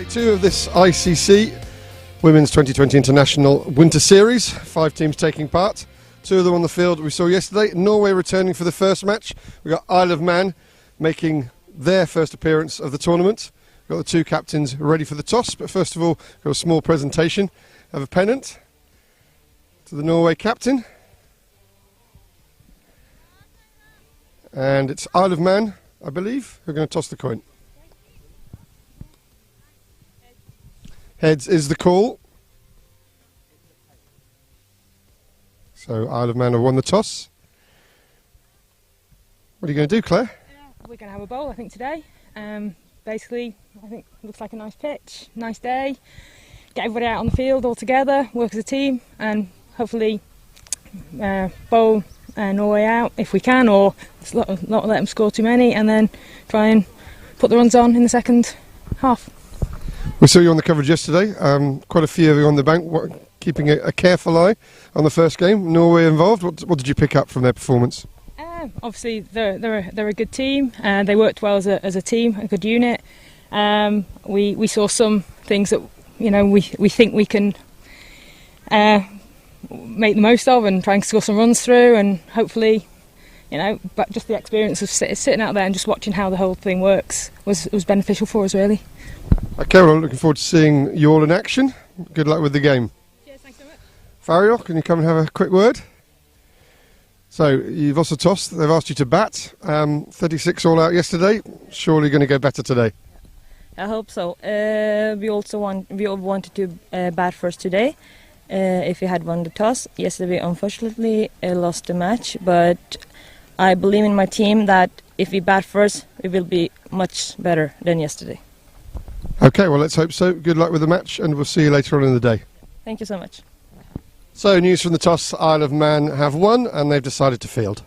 week 2 of this ICC Women's 2020 International Winter Series. 5 teams taking part. 2 of them on the field we saw yesterday. Norway returning for the first match. We've got Isle of Man making their first appearance of the tournament. We've got the 2 captains ready for the toss, but first of all, got a small presentation of a pennant to the Norway captain. And it's Isle of Man, I believe, who are going to toss the coin. Heads is the call. So Isle of Man have won the toss. What are you going to do, Claire? We're going to have a bowl, I think, today. Basically, I think it looks like a nice pitch, nice day. Get everybody out on the field all together, work as a team, and hopefully bowl Norway out if we can, or not let them score too many, and then try and put the runs on in the second half. We saw you on the coverage yesterday. Quite a few of you on the bank, keeping a careful eye on the first game. Norway involved. What did you pick up from their performance? Obviously, they're a good team. They worked well as a team, a good unit. We saw some things that we think we can make the most of and try and score some runs through, and hopefully, but just the experience of sitting out there and just watching how the whole thing works was beneficial for us, really. Okay, well, I'm looking forward to seeing you all in action. Good luck with the game. Cheers, thanks so much. Fario, can you come and have a quick word? So, you've also tossed. They've asked you to bat. 36 all out yesterday. Surely going to go better today. I hope so. We all wanted to bat first today. If we had won the toss. Yesterday we unfortunately lost the match, but I believe in my team that if we bat first, we will be much better than yesterday. Okay, well, let's hope so. Good luck with the match, and we'll see you later on in the day. Thank you so much. So, news from the toss, Isle of Man have won, and they've decided to field.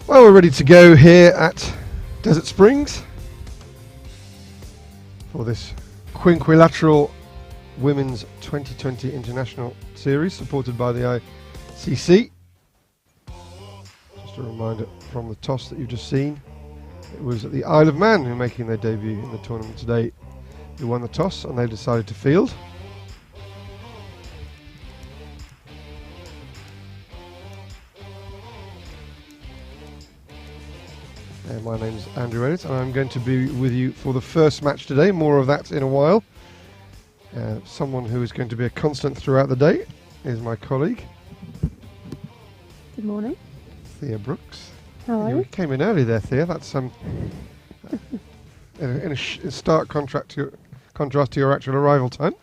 Well, we're ready to go here at Desert Springs for this quinquilateral Women's 2020 International Series supported by the ICC. Just a reminder from the toss that you've just seen, it was the Isle of Man who are making their debut in the tournament today who won the toss, and they decided to field. My name's Andrew Elliott, and I'm going to be with you for the first match today. More of that in a while. Someone who is going to be a constant throughout the day is my colleague. Good morning. Thea Brooks. How are you? You came in early there, Thea. That's in a stark contrast to your actual arrival time.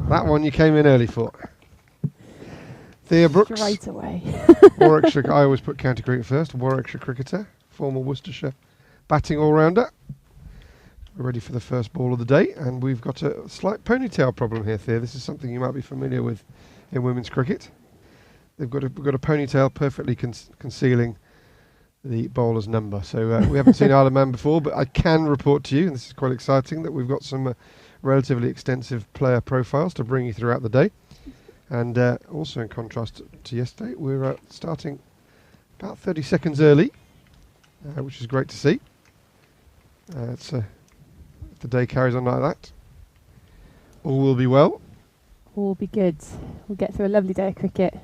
That one you came in early for. Thea Brooks. Straight away. Warwickshire. I always put county cricket first. Warwickshire cricketer. Former Worcestershire batting all-rounder. We're ready for the first ball of the day, and we've got a slight ponytail problem here, Thea. This is something you might be familiar with in women's cricket. We've got a ponytail perfectly concealing the bowler's number. So we haven't seen Isle of Man before, but I can report to you, and this is quite exciting, that we've got some relatively extensive player profiles to bring you throughout the day. And also in contrast to yesterday, we're starting about 30 seconds early. Which is great to see. If the day carries on like that, all will be well. All will be good. We'll get through a lovely day of cricket.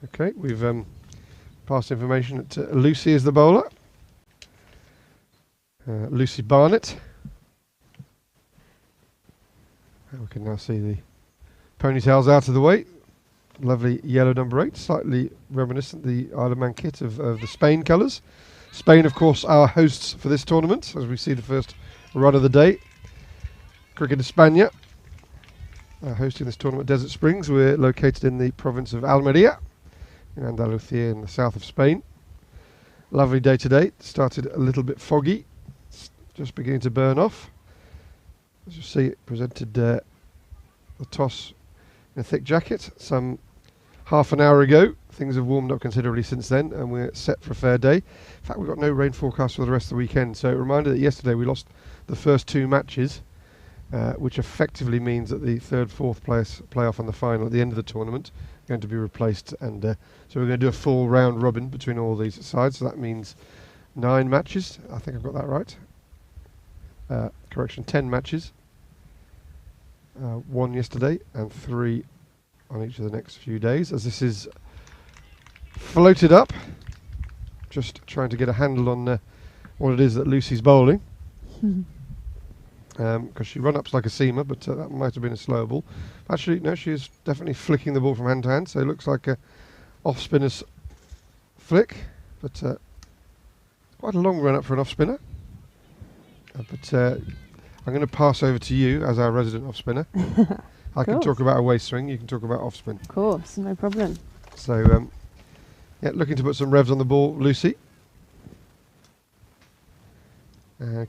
Okay, we've passed information that Lucy is the bowler. Lucy Barnett. We can now see the ponytails out of the way. Lovely yellow number 8, slightly reminiscent the Isle of Man kit of the Spain colours. Spain, of course, our hosts for this tournament, as we see the first run of the day. Cricket España hosting this tournament at Desert Springs. We're located in the province of Almeria, in Andalusia, in the south of Spain. Lovely day today. Started a little bit foggy, just beginning to burn off. As you see, it presented the toss in a thick jacket, some half an hour ago. Things have warmed up considerably since then, and we're set for a fair day. In fact, we've got no rain forecast for the rest of the weekend. So a reminder that yesterday we lost the first 2 matches, which effectively means that the third, fourth playoff and the final at the end of the tournament are going to be replaced. And so we're going to do a full round robin between all these sides. So that means 9 matches. I think I've got that right. Correction, 10 matches. 1 yesterday and 3 on each of the next few days, as this is floated up. Just trying to get a handle on what it is that Lucy's bowling. Because she run-ups like a seamer, but that might have been a slower ball. Actually, no, she is definitely flicking the ball from hand to hand, so it looks like a off-spinner's flick, but quite a long run-up for an off-spinner. But I'm going to pass over to you as our resident off-spinner. I can talk about a waist swing, you can talk about off-spin. Of course, no problem. So, yeah, looking to put some revs on the ball, Lucy.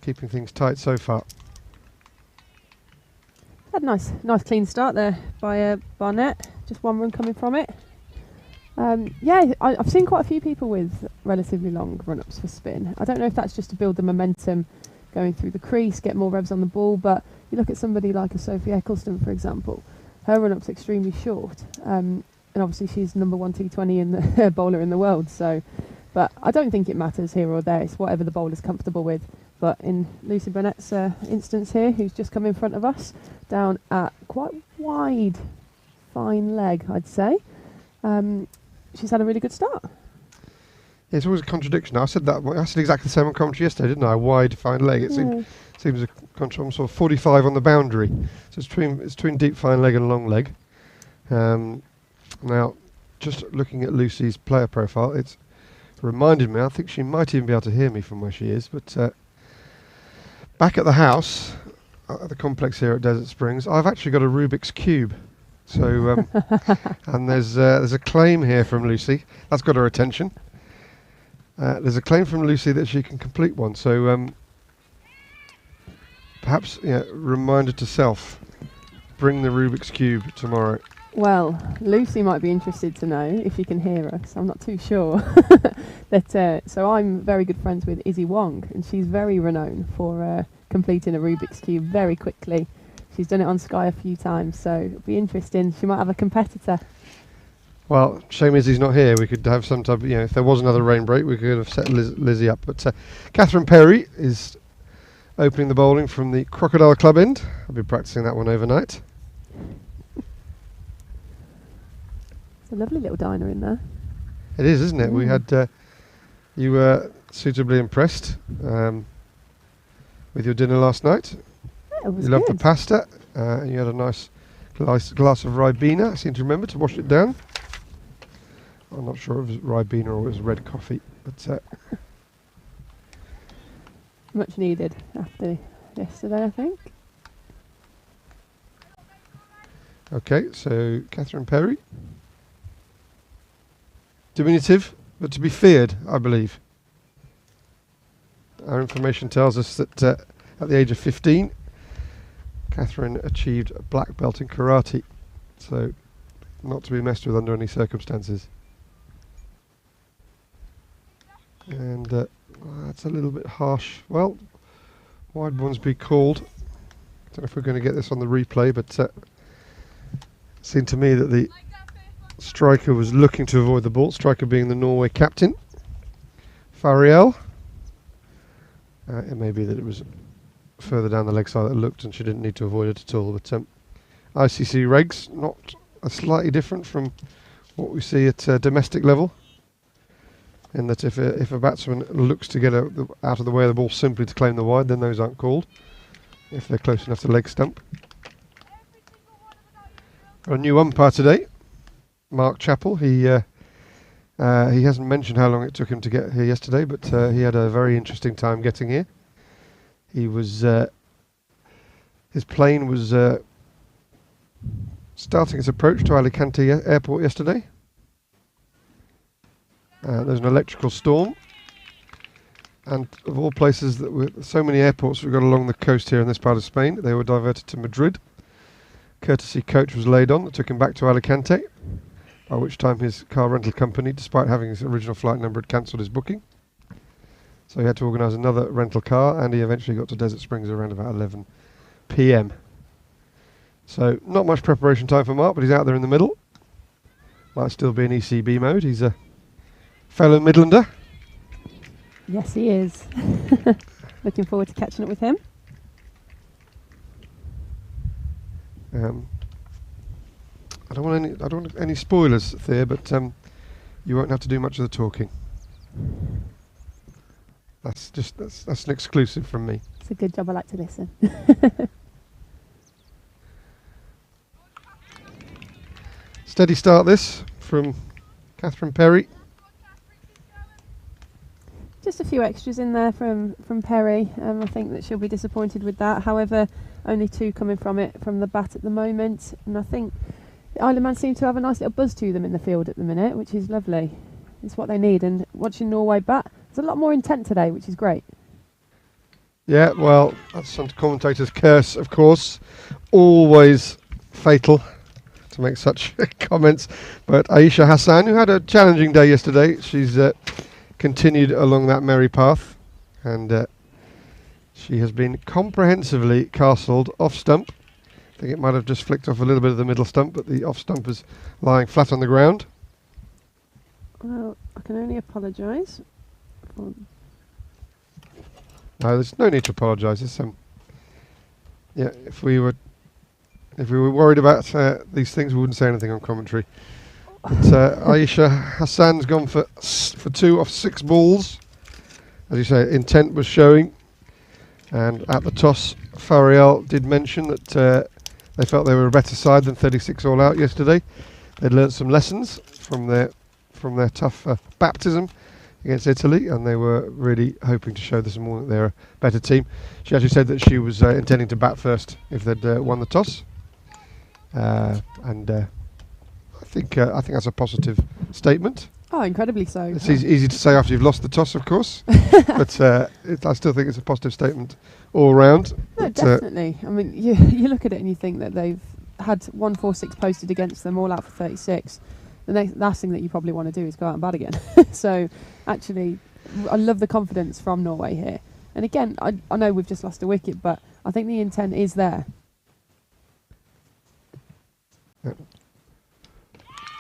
Keeping things tight so far. Had a nice clean start there by Barnett. Just 1 run coming from it. Yeah, I've seen quite a few people with relatively long run-ups for spin. I don't know if that's just to build the momentum going through the crease, get more revs on the ball, but you look at somebody like a Sophie Eccleston, for example. Her run-up's extremely short, and obviously she's number 1 T20 in the bowler in the world. So, but I don't think it matters here or there. It's whatever the bowler's comfortable with. But in Lucy Burnett's instance here, who's just come in front of us, down at quite wide, fine leg, I'd say. She's had a really good start. Yeah, it's always a contradiction. I said exactly the same on commentary yesterday, didn't I? Wide, fine leg. It seems a contrast. Sort of 45 on the boundary. So it's between deep, fine leg and long leg. Now, just looking at Lucy's player profile, it's reminded me, I think she might even be able to hear me from where she is, but back at the house, at the complex here at Desert Springs, I've actually got a Rubik's Cube. So, and there's a claim here from Lucy. That's got her attention. There's a claim from Lucy that she can complete one. So, perhaps, reminder to self, bring the Rubik's Cube tomorrow. Well, Lucy might be interested to know if you can hear us. I'm not too sure. So I'm very good friends with Izzy Wong, and she's very renowned for completing a Rubik's Cube very quickly. She's done it on Sky a few times, so it'll be interesting. She might have a competitor. Well, shame Izzy's not here. We could have some type of, if there was another rain break, we could have set Lizzie up. But Catherine Perry is opening the bowling from the Crocodile Club end. I'll be practicing that one overnight. It's a lovely little diner in there. It is, isn't it? We had, you were suitably impressed with your dinner last night. Yeah, it was you loved good. the pasta, and you had a nice glass of Ribena. I seem to remember to wash it down. I'm not sure if it was Ribena or it was red coffee, but Much needed after yesterday, I think. okay. So Catherine Perry, diminutive, but to be feared, I believe. Our information tells us that at the age of 15, Catherine achieved a black belt in karate, so not to be messed with under any circumstances. And that's a little bit harsh. Well, wide ones be called. Don't know if we're going to get this on the replay, but it seemed to me that the striker was looking to avoid the ball. Striker being the Norway captain, Fariel. It may be that it was further down the leg side that looked and she didn't need to avoid it at all. But ICC regs, not slightly different from what we see at domestic level. In that if a batsman looks to get out of the way of the ball simply to claim the wide, then those aren't called, if they're close enough to the leg stump. Got a new umpire today, Mark Chappell. He hasn't mentioned how long it took him to get here yesterday, but he had a very interesting time getting here. He was his plane was starting its approach to Alicante airport yesterday. There's an electrical storm, and of all places, that were so many airports we've got along the coast here in this part of Spain, they were diverted to Madrid. Courtesy coach was laid on that took him back to Alicante, by which time his car rental company, despite having his original flight number, had cancelled his booking. So he had to organise another rental car, and he eventually got to Desert Springs around about 11 p.m. So not much preparation time for Mark, but he's out there in the middle. Might still be in ECB mode. He's a fellow Midlander. Yes, he is. Looking forward to catching up with him. I don't want any spoilers, Thea, but you won't have to do much of the talking. That's an exclusive from me. It's a good job. I like to listen. Steady start this from Catherine Perry. Just a few extras in there from Perry. I think that she'll be disappointed with that. However, only 2 coming from the bat at the moment, and I think the Islandman seem to have a nice little buzz to them in the field at the minute, which is lovely. It's what they need. And watching Norway bat, there's a lot more intent today, which is great. Yeah, well, that's some commentator's curse, of course. Always fatal to make such comments. But Aisha Hassan, who had a challenging day yesterday, she's continued along that merry path, and she has been comprehensively castled off stump. I think it might have just flicked off a little bit of the middle stump, but the off stump is lying flat on the ground. Well, I can only apologise. No, there's no need to apologise. Yeah, if we were worried about these things, we wouldn't say anything on commentary. But Aisha Hassan's gone for 2 off 6 balls. As you say, intent was showing. And at the toss, Fariel did mention that they felt they were a better side than 36 all out yesterday. They'd learnt some lessons from their tough baptism against Italy, and they were really hoping to show this morning that they're a better team. She actually said that she was intending to bat first if they'd won the toss. I think that's a positive statement. Oh, incredibly so. It's easy to say after you've lost the toss, of course, but I still think it's a positive statement all round. No, definitely. I mean, you look at it and you think that they've had 146 posted against them, all out for 36. The last thing that you probably want to do is go out and bat again. So, actually, I love the confidence from Norway here. And again, I know we've just lost a wicket, but I think the intent is there. Yep.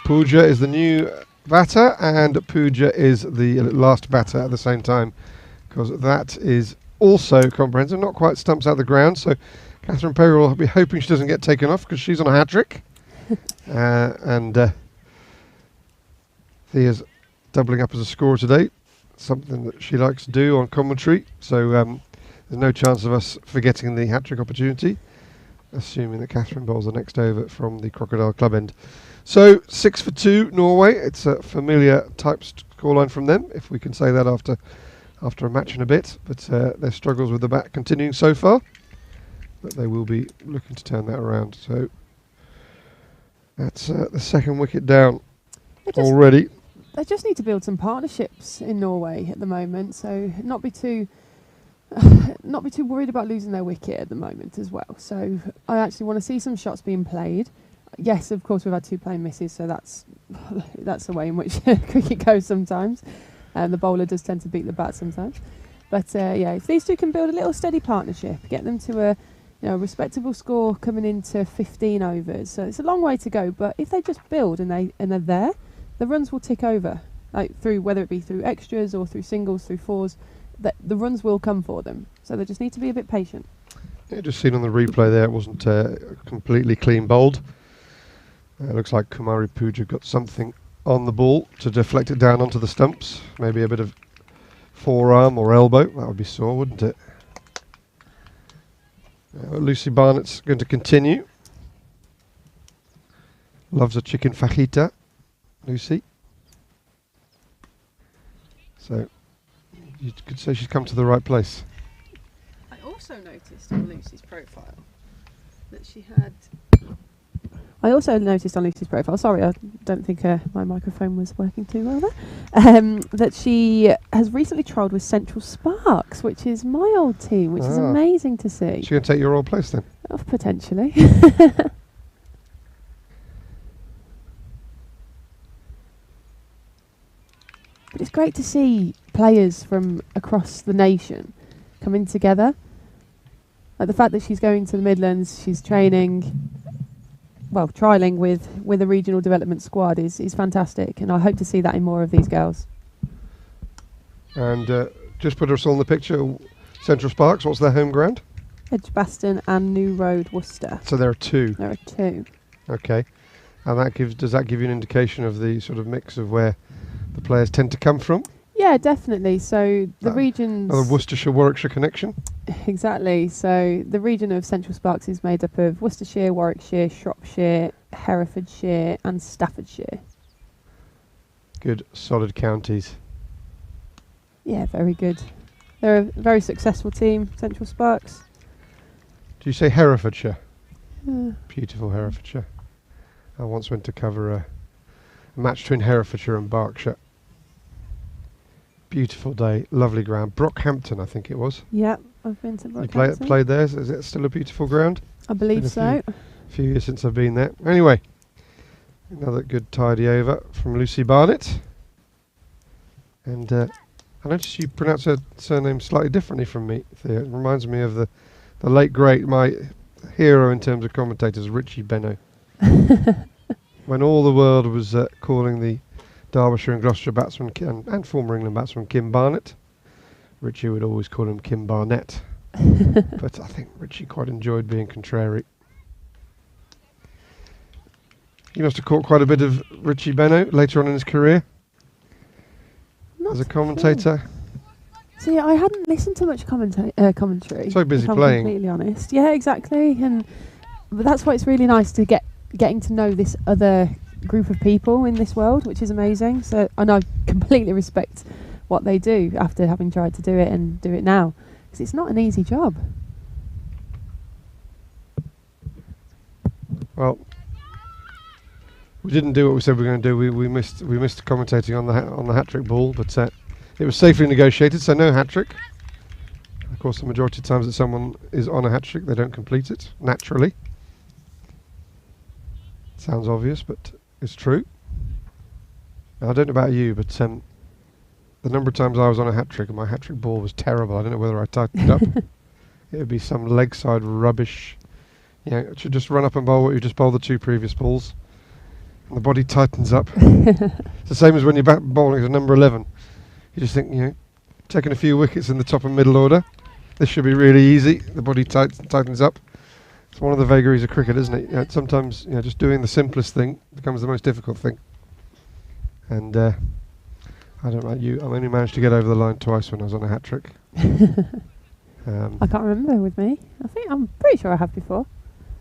Pooja is the new batter, and Pooja is the last batter at the same time, because that is also comprehensive, not quite stumps out the ground. So Catherine Perry will be hoping she doesn't get taken off, because she's on a hat-trick. And Thea's doubling up as a scorer today, something that she likes to do on commentary. So there's no chance of us forgetting the hat-trick opportunity, assuming that Catherine bowls the next over from the Crocodile Club end. So 6 for 2 Norway. It's a familiar type scoreline from them, if we can say that after a match in a bit. But their struggles with the bat continuing so far, but they will be looking to turn that around. So that's the second wicket down already. They just need to build some partnerships in Norway at the moment, so not be too worried about losing their wicket at the moment as well. So I actually want to see some shots being played. Yes, of course we've had 2 plane misses, so that's the way in which cricket goes sometimes. The bowler does tend to beat the bat sometimes. But yeah, if these two can build a little steady partnership, get them to a respectable score coming into 15 overs. So it's a long way to go, but if they just build and they're there, the runs will tick over, through whether it be through extras or through singles, through fours. The runs will come for them. So they just need to be a bit patient. Yeah, just seen on the replay there, it wasn't completely clean bowled. It looks like Kumari Pooja got something on the ball to deflect it down onto the stumps. Maybe a bit of forearm or elbow. That would be sore, wouldn't it? Lucy Barnett's going to continue. Loves a chicken fajita, Lucy. So you could say she's come to the right place. I also noticed on Lucy's profile that she had... sorry, I don't think my microphone was working too well there, that she has recently trialled with Central Sparks, which is my old team, which is amazing to see. She's going to take your old place then? Potentially. great to see players from across the nation coming together. Like the fact that she's going to the Midlands, she's training, well, trialling with a regional development squad is fantastic, and I hope to see that in more of these girls. And just put us on the picture, Central Sparks, what's their home ground? Edgbaston and New Road, Worcester. So there are two. There are two. Okay. And does that give you an indication of the sort of mix of where the players tend to come from? Yeah, definitely. So the regions... The Worcestershire-Warwickshire connection? Exactly. So the region of Central Sparks is made up of Worcestershire, Warwickshire, Shropshire, Herefordshire and Staffordshire. Good, solid counties. Yeah, very good. They're a very successful team, Central Sparks. Do you say Herefordshire? Yeah. Beautiful Herefordshire. I once went to cover a match between Herefordshire and Berkshire. Beautiful day, lovely ground. Brockhampton, I think it was. Yep, I've been to You Brockhampton. played there? Is it still a beautiful ground? I believe so. A few years since I've been there. Anyway, another good tidy over from Lucy Barnett. And I noticed you pronounce her surname slightly differently from me, Thea. It reminds me of the late great, my hero in terms of commentators, Richie Benno. When all the world was calling the Derbyshire and Gloucestershire batsman and former England batsman Kim Barnett, Richie would always call him Kim Barnett. But I think Richie quite enjoyed being contrary. You must have caught quite a bit of Richie Benno later on in his career as a commentator. See, I hadn't listened to much commentary. So busy if I'm playing. Completely honest. Yeah, exactly. But that's why it's really nice to getting to know this other group of people in this world, which is amazing. So, and I completely respect what they do after having tried to do it and do it now, because it's not an easy job. Well, we didn't do what we said we were going to do. We missed commentating on the hat-trick ball, but it was safely negotiated, so no hat-trick. Of course, the majority of times that someone is on a hat-trick, they don't complete it naturally. Sounds obvious, but it's true. Now, I don't know about you, but the number of times I was on a hat-trick and my hat-trick ball was terrible. I don't know whether I tightened up. It would be some leg side rubbish. You know, it should just run up and bowl what you just bowled the two previous balls. And the body tightens up. It's the same as when you're bowling as a number 11. You just think, you know, taking a few wickets in the top and middle order. This should be really easy. The body tightens up. It's one of the vagaries of cricket, isn't it? You know, sometimes, you know, just doing the simplest thing becomes the most difficult thing. And I don't know about you. I've only managed to get over the line twice when I was on a hat trick. I can't remember with me. I'm pretty sure I have before.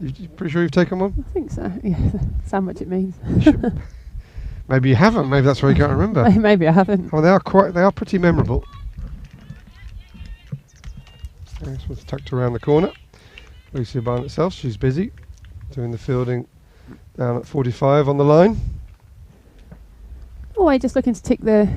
You pretty sure you've taken one? I think so. Yeah, that's how much it means. Maybe you haven't. Maybe that's why you can't remember. Maybe I haven't. Oh, they are pretty memorable. This one's tucked around the corner. Lucy Barnett herself, she's busy doing the fielding down at 45 on the line. Oh, I'm just looking to tick the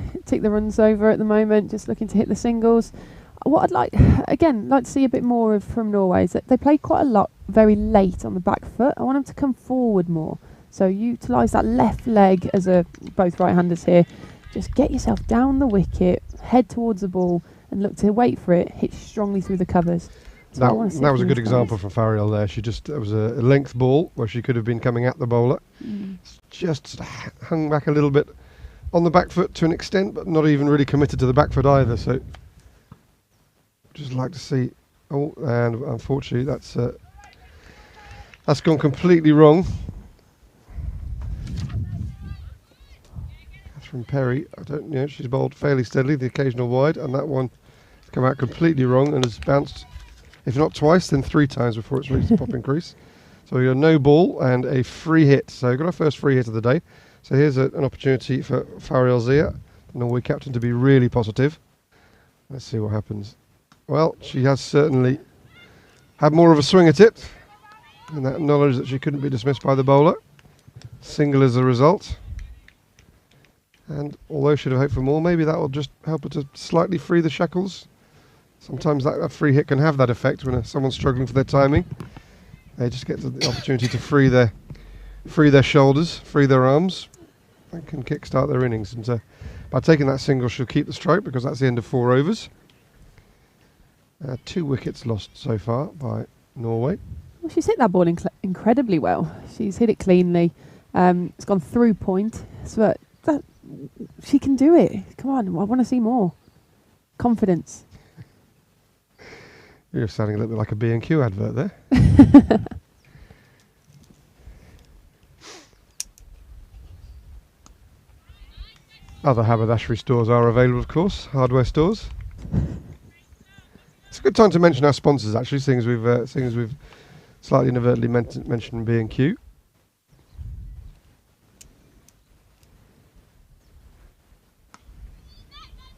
runs over at the moment. Just looking to hit the singles. What I'd like to see a bit more of from Norway is that they play quite a lot very late on the back foot. I want them to come forward more. So utilise that left leg as both right-handers here. Just get yourself down the wicket, head towards the ball, and look to wait for it. Hit strongly through the covers. That was a good example from Fariel there. It was a length ball where she could have been coming at the bowler. Just hung back a little bit on the back foot to an extent, but not even really committed to the back foot either. So just like to see. Oh, and unfortunately that's gone completely wrong. Catherine Perry, she's bowled fairly steadily, the occasional wide, and that one has come out completely wrong and has bounced, if not twice, then 3 times before it's reached the popping crease. So we got no ball and a free hit. So we've got our first free hit of the day. So here's an opportunity for Fariel Zia, the Norway captain, to be really positive. Let's see what happens. Well, she has certainly had more of a swing at it, and that knowledge that she couldn't be dismissed by the bowler. Single as a result. And although she'd have hoped for more, maybe that will just help her to slightly free the shackles. Sometimes that free hit can have that effect when someone's struggling for their timing. They just get the opportunity to free their shoulders, free their arms, and can kickstart their innings. And By taking that single, she'll keep the strike because that's the end of 4 overs. 2 wickets lost so far by Norway. Well, she's hit that ball incredibly well. She's hit it cleanly. It's gone through point. So she can do it. Come on, I want to see more. Confidence. You're sounding a little bit like a B&Q advert there. Other haberdashery stores are available, of course, hardware stores. It's a good time to mention our sponsors, actually, seeing as we've slightly inadvertently mentioned B&Q.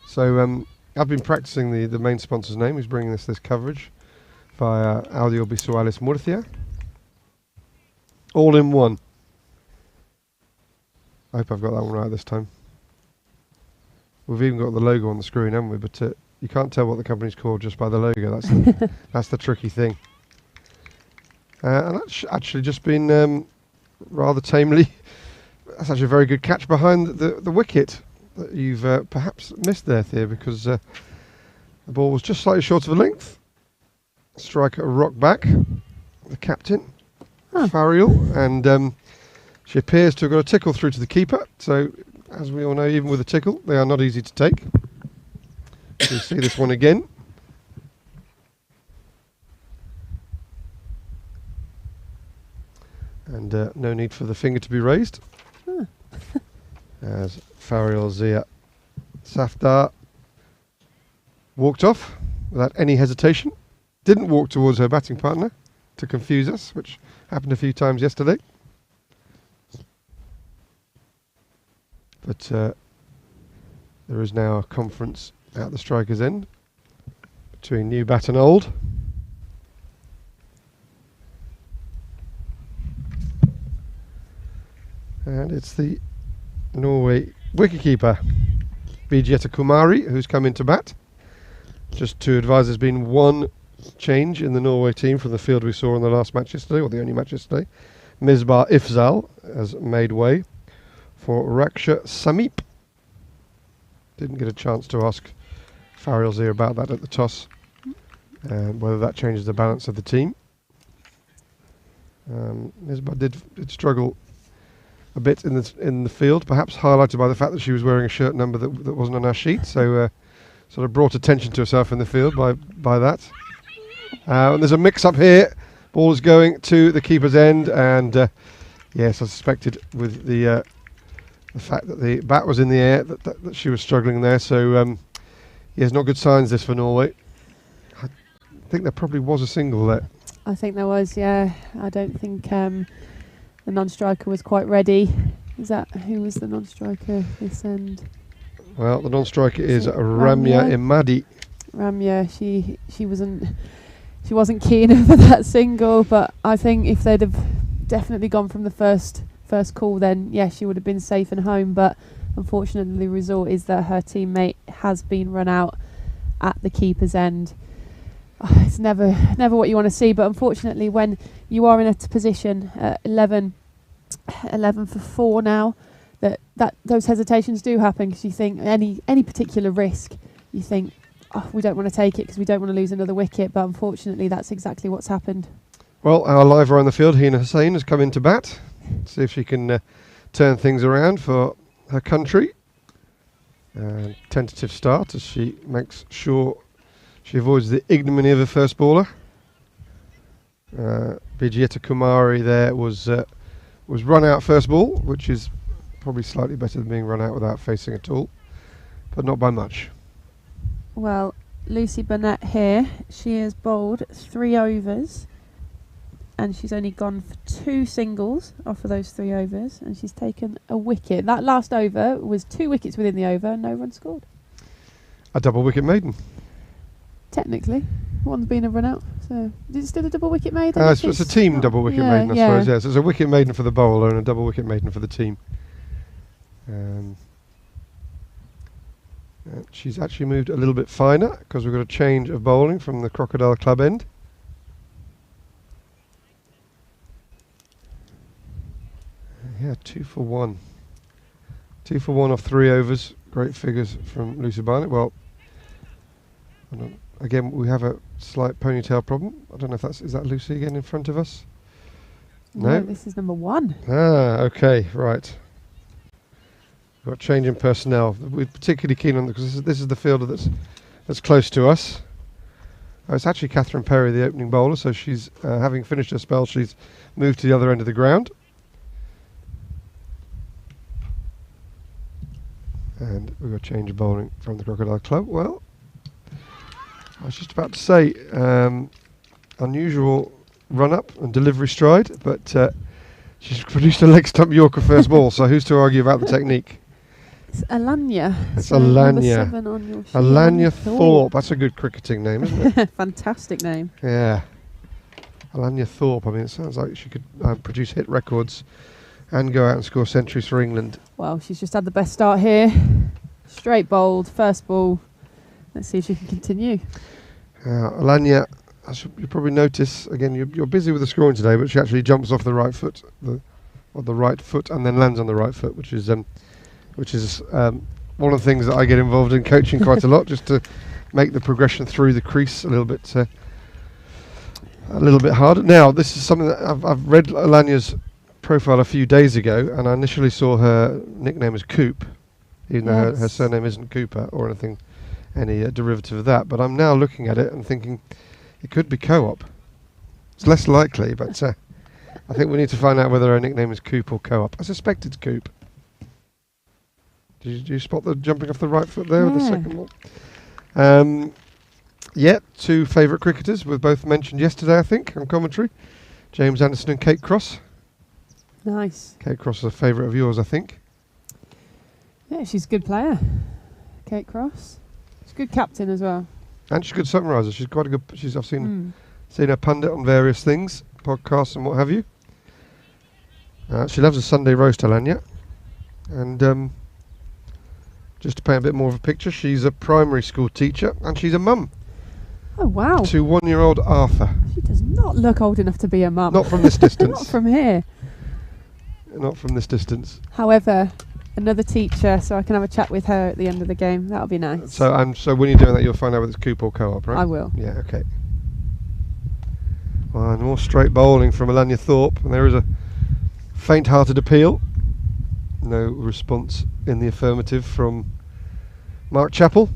So I've been practicing the main sponsor's name, who's bringing us this coverage via Audiovisuales Murcia. All in one. I hope I've got that one right this time. We've even got the logo on the screen, haven't we? But you can't tell what the company's called just by the logo. That's the tricky thing. And that's actually just been rather tamely. That's actually a very good catch behind the wicket that you've perhaps missed there, Thea, because the ball was just slightly short of a length. Striker rock back. The captain, Fariel, and she appears to have got a tickle through to the keeper. So, as we all know, even with a tickle, they are not easy to take. We'll see this one again. And no need for the finger to be raised. As Fariel Zia Safdar walked off without any hesitation. Didn't walk towards her batting partner to confuse us, which happened a few times yesterday. But there is now a conference at the striker's end between new bat and old. And it's the Norway wicketkeeper, Vijeta Kumari, who's come into bat. Just to advise, there's been one change in the Norway team from the field we saw in the last match yesterday, or the only match yesterday. Misbah Ifzal has made way for Raksha Sameep. Didn't get a chance to ask Fariel Zia about that at the toss, and whether that changes the balance of the team. Misbah did struggle a bit in the field, perhaps highlighted by the fact that she was wearing a shirt number that wasn't on our sheet, so sort of brought attention to herself in the field by that. And there's a mix-up here. Ball is going to the keeper's end, and yes, I suspected with the fact that the bat was in the air that she was struggling there. So yes, not good signs this for Norway. I think there probably was a single there. I think there was, yeah. I don't think the non-striker was quite ready. Who was the non-striker this end? Well, the non-striker is Ramya Imadi. Ramya, she wasn't keen for that single, but I think if they'd have definitely gone from the first call, then yes, she would have been safe and home. But unfortunately, the result is that her teammate has been run out at the keeper's end. It's never what you want to see, but unfortunately, when you are in a position 11 for 4 now, that those hesitations do happen, because you think any particular risk, you think, oh, we don't want to take it because we don't want to lose another wicket. But unfortunately, that's exactly what's happened. Well, our liver on the field, Hina Hussain, has come into bat. See if she can turn things around for her country. Tentative start as she makes sure she avoids the ignominy of the first bowler. Vijeta Kumari there was run out first ball, which is probably slightly better than being run out without facing at all, but not by much. Well, Lucy Burnett here, she has bowled 3 overs and she's only gone for 2 singles off of those 3 overs, and she's taken a wicket. That last over was 2 wickets within the over and no run scored. A double wicket maiden. Technically, one's been a run out. So is it still a double wicket maiden? It's a team double wicket maiden, I suppose. Yes, it's a wicket maiden for the bowler and a double wicket maiden for the team. She's actually moved a little bit finer because we've got a change of bowling from the Crocodile Club end. Yeah, 2 for 1. 2 for 1 off 3 overs. great figures from Lucy Barnett. Well, again, we have a slight ponytail problem. I don't know if is that Lucy again in front of us? No, this is number 1. Ah, okay, right. We've got change in personnel. We're particularly keen on because this is the fielder that's close to us. It's actually Catherine Perry, the opening bowler, so she's having finished her spell, she's moved to the other end of the ground. And we've got change of bowling from the Crocodile Club. Well, I was just about to say, unusual run-up and delivery stride, but she's produced a leg stump Yorker first ball, so who's to argue about the technique? It's Alanya. It's so number Alanya. 7 on your sheet. Alanya Thorpe. That's a good cricketing name, isn't it? Fantastic name. Yeah. Alanya Thorpe. I mean, it sounds like she could produce hit records and go out and score centuries for England. Well, she's just had the best start here. Straight bowled, first ball. Let's see if she can continue. Alanya, as you probably notice, again, you're busy with the scoring today, but she actually jumps off the right foot, the right foot, and then lands on the right foot, which is one of the things that I get involved in coaching quite a lot, just to make the progression through the crease a little bit harder. Now, this is something that I've read Alanya's profile a few days ago, and I initially saw her nickname as Coop, even though her surname isn't Cooper or anything, any derivative of that. But I'm now looking at it and thinking it could be Co-op. It's less likely, but I think we need to find out whether her nickname is Coop or Co-op. I suspect it's Coop. Did you spot the jumping off the right foot there with the second ball? Yeah, 2 favourite cricketers were both mentioned yesterday, I think, on commentary. James Anderson and Kate Cross. Nice. Kate Cross is a favourite of yours, I think. Yeah, she's a good player. Kate Cross. She's a good captain as well. And she's a good summariser. She's quite a good. I've seen her pundit on various things, podcasts and what have you. She loves a Sunday roast, Alanya. And just to paint a bit more of a picture, she's a primary school teacher and she's a mum. Oh, wow. To 1-year-old Arthur. She does not look old enough to be a mum. Not from this distance. Not from here. Not from this distance. However, another teacher, so I can have a chat with her at the end of the game. That'll be nice. So when you're doing that, you'll find out whether it's Coop or Co-op, right? I will. Yeah, okay. Well, and more straight bowling from Alanya Thorpe, and there is a faint-hearted appeal. No response in the affirmative from Mark Chappell,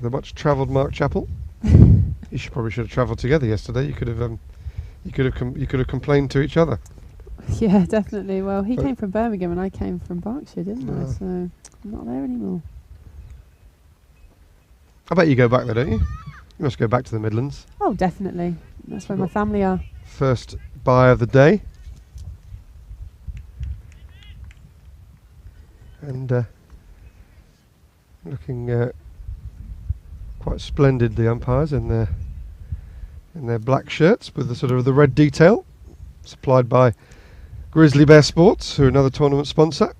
the much-travelled Mark Chappell. You probably should have travelled together yesterday. You could have complained to each other. Yeah, definitely. Well, he came from Birmingham and I came from Berkshire, didn't I? So I'm not there anymore. I bet you go back there, don't you? You must go back to the Midlands. Oh, definitely. That's where my family are. First bye of the day. And looking quite splendid, the umpires in their black shirts with the sort of the red detail, supplied by Grizzly Bear Sports, who are another tournament sponsor.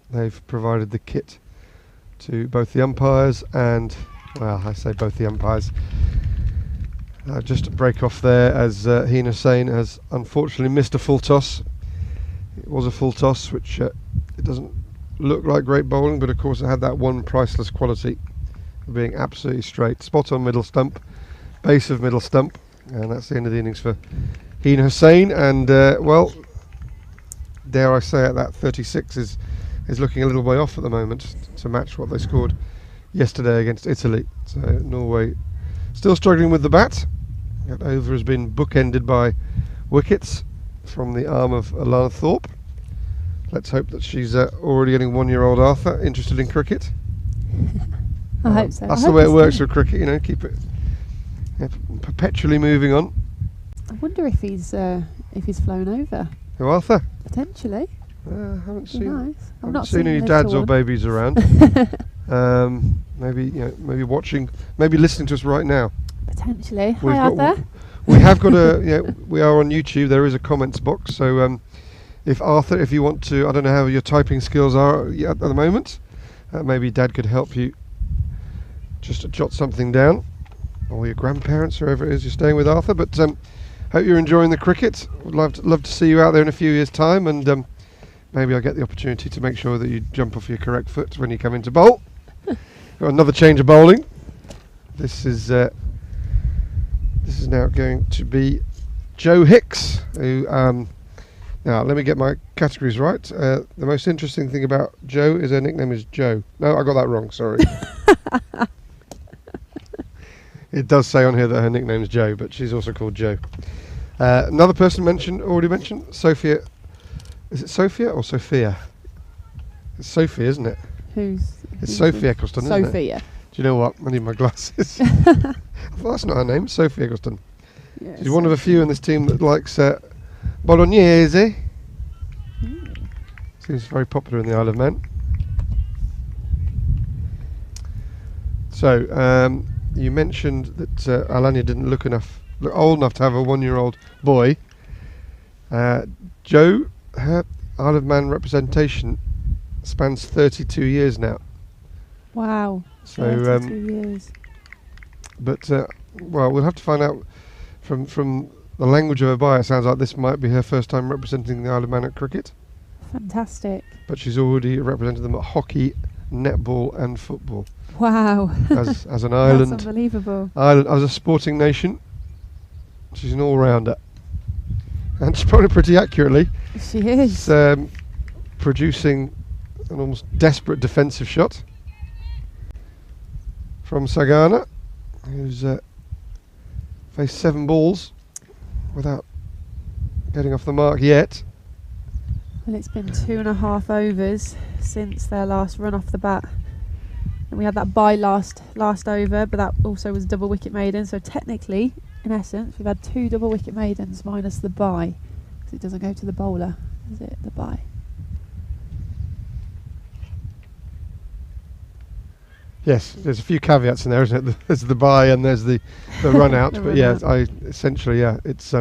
They've provided the kit to both the umpires and, well, I say both the umpires. Just to break off there, as Heen Hussain has unfortunately missed a full toss. It was a full toss, which it doesn't look like great bowling, but of course it had that one priceless quality of being absolutely straight. Spot on middle stump, base of middle stump, and that's the end of the innings for Heen Hussain. And well, dare I say it, that 36 is looking a little way off at the moment to match what they scored yesterday against Italy. So Norway still struggling with the bat. That over has been bookended by wickets from the arm of Alana Thorpe. Let's hope that she's already getting 1-year-old Arthur interested in cricket. I hope so. That's the way it works with cricket, you know, keep it perpetually moving on. I wonder if he's flown over. Who, Arthur? Potentially. Haven't seen. Nice. I've not seen any dads or babies around. Maybe watching, maybe listening to us right now. Potentially. Hi, Arthur. We have got we are on YouTube. There is a comments box. So if Arthur, if you want to, I don't know how your typing skills are at the moment. Maybe Dad could help you just to jot something down, or your grandparents, whoever it is you're staying with, Arthur. But hope you're enjoying the cricket. Would love to see you out there in a few years' time, and maybe I get the opportunity to make sure that you jump off your correct foot when you come into bowl. Got another change of bowling. This is now going to be Joe Hicks, who now let me get my categories right. The most interesting thing about Joe is her nickname is Joe. No, I got that wrong, sorry. It does say on here that her nickname is Joe, but she's also called Joe. Another person already mentioned, Sophia. Is it Sophia or Sophia? It's Sophia, isn't it? It's Sophie Eccleston, isn't it? Sophia. Do you know what? I need my glasses. Well, that's not her name, Sophie Eccleston. Yes. She's one of a few in this team that likes bolognese. Seems very popular in the Isle of Man. So, you mentioned that Alanya didn't look old enough to have a 1-year-old boy. Joe, her Isle of Man representation spans 32 years now. Wow. So, 32 years. But well, we'll have to find out from the language of her bio. It sounds like this might be her first time representing the Isle of Man at cricket. Fantastic. But she's already represented them at hockey, netball, and football. Wow. As an island, That's unbelievable. as a sporting nation, she's an all-rounder, and she's probably pretty accurately. She is. Producing an almost desperate defensive shot from Sagana, who's faced 7 balls without getting off the mark yet. Well, it's been 2.5 overs since their last run off the bat. And we had that bye last over, but that also was double wicket maiden. So technically, in essence, we've had 2 double wicket maidens minus the bye, because it doesn't go to the bowler, is it? The bye. Yes, there's a few caveats in there, isn't it? There's the bye and there's the run out. The but run yeah, out. essentially, it's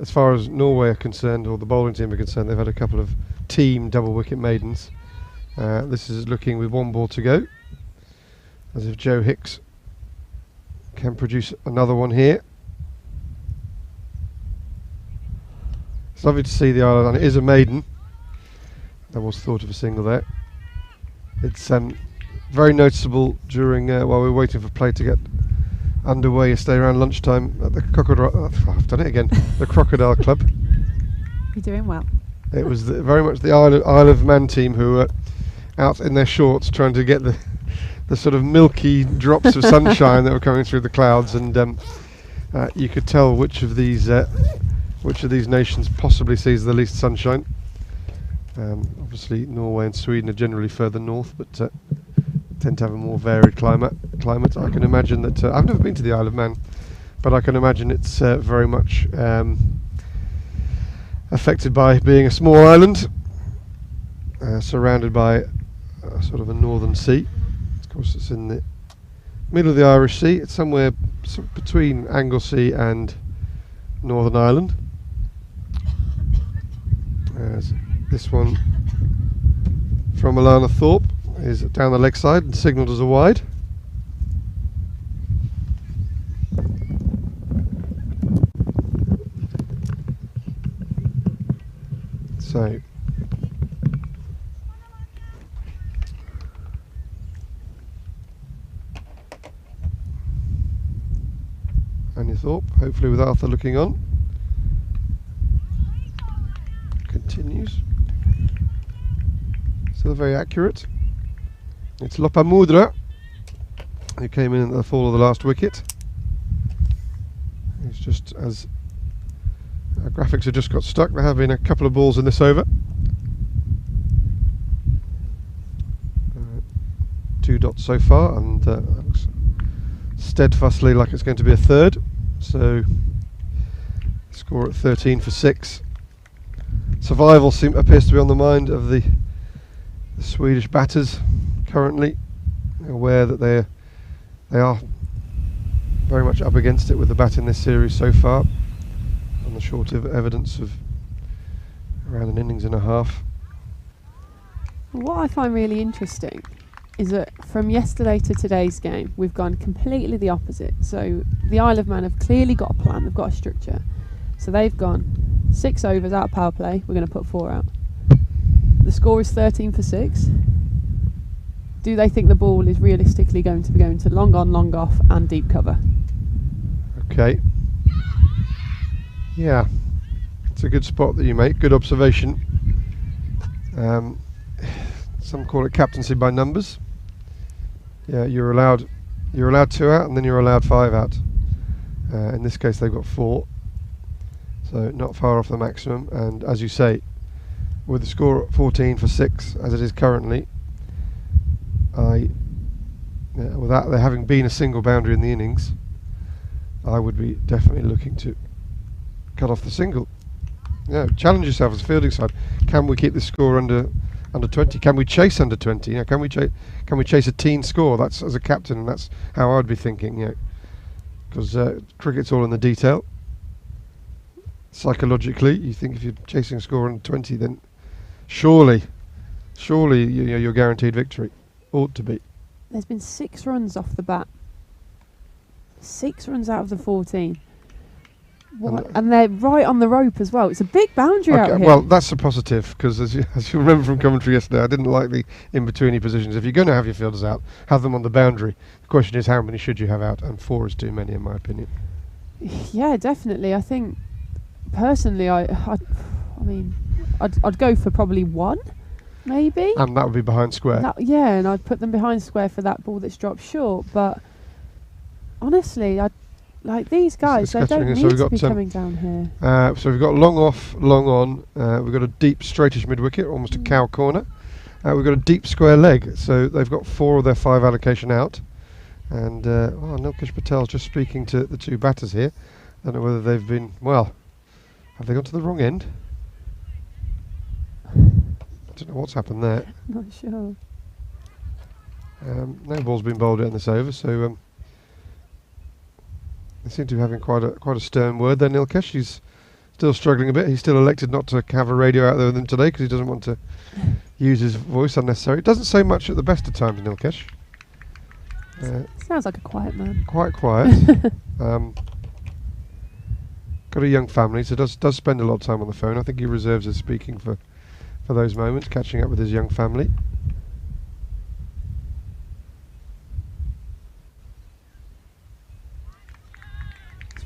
as far as Norway are concerned, or the bowling team are concerned, they've had a couple of team double wicket maidens. This is looking with 1 ball to go, as if Joe Hicks can produce another one here. It's lovely to see the Isle of Man. It is a maiden. There was thought of a single there. It's very noticeable during while we were waiting for play to get underway yesterday around lunchtime at the Crocodile. I've done it again. The Crocodile Club. You're doing well. It was very much the Isle of Man team who were out in their shorts trying to get the sort of milky drops of sunshine that were coming through the clouds, and you could tell which of these nations possibly sees the least sunshine. Obviously, Norway and Sweden are generally further north, but tend to have a more varied climate. I can imagine that I've never been to the Isle of Man, but I can imagine it's very much affected by being a small island surrounded by sort of a northern sea. Of course, it's in the middle of the Irish Sea. It's somewhere between Anglesey and Northern Ireland. This one from Alana Thorpe is down the leg side and signalled as a wide. So Anya Thorpe, hopefully with Arthur looking on, continues. Still very accurate. It's Lopamudra who came in at the fall of the last wicket. It's just as our graphics have just got stuck. There have been a couple of balls in this over. 2 dots so far, and that looks steadfastly like it's going to be a third. So score at 13 for 6. Survival appears to be on the mind of the Swedish batters currently, aware that they are very much up against it with the bat in this series so far, on the short of evidence of around an innings and a half. What I find really interesting is that from yesterday to today's game, we've gone completely the opposite. So the Isle of Man have clearly got a plan, they've got a structure. So they've gone 6 overs out of power play, we're going to put 4 out. The score is 13 for 6. Do they think the ball is realistically going to be going to long on, long off and deep cover? Okay. Yeah, it's a good spot that you make. Good observation. Some call it captaincy by numbers. Yeah, you're allowed 2 out, and then you're allowed 5 out. In this case, they've got 4, so not far off the maximum. And as you say, with the score at 14 for 6 as it is currently, without there having been a single boundary in the innings, I would be definitely looking to cut off the single. Yeah, challenge yourself as a fielding side. Can we keep this score under 20? Can we chase under 20? You know, can we chase a teen score? That's, as a captain, and that's how I'd be thinking. You know, because cricket's all in the detail. Psychologically, you think if you're chasing a score under 20, then surely you're guaranteed victory. Ought to be. There's been 6 runs off the bat. 6 runs out of the 14. And they're right on the rope as well. It's a big boundary out here. Well, that's a positive, because as you remember from commentary yesterday, I didn't like the in-betweeny positions. If you're going to have your fielders out, have them on the boundary. The question is, how many should you have out? And 4 is too many, in my opinion. Yeah, definitely. I think, personally, I'd go for probably 1, maybe. And that would be behind square. And I'd put them behind square for that ball that's dropped short. But honestly, like these guys, they don't need to be coming down here. So we've got long off, long on. We've got a deep, straightish mid-wicket, almost a cow corner. We've got a deep square leg. So they've got 4 of their 5 allocation out. And Nilkesh Patel's just speaking to the 2 batters here. I don't know whether they've been, have they gone to the wrong end? I don't know what's happened there. Not sure. No ball's been bowled in this over, so they seem to be having quite a stern word there. Nilkesh, he's still struggling a bit. He's still elected not to have a radio out there with him today because he doesn't want to use his voice unnecessarily. It doesn't say much at the best of times, Nilkesh. Sounds like a quiet man. Quite quiet. Got a young family, so does spend a lot of time on the phone. I think he reserves his speaking for those moments, catching up with his young family.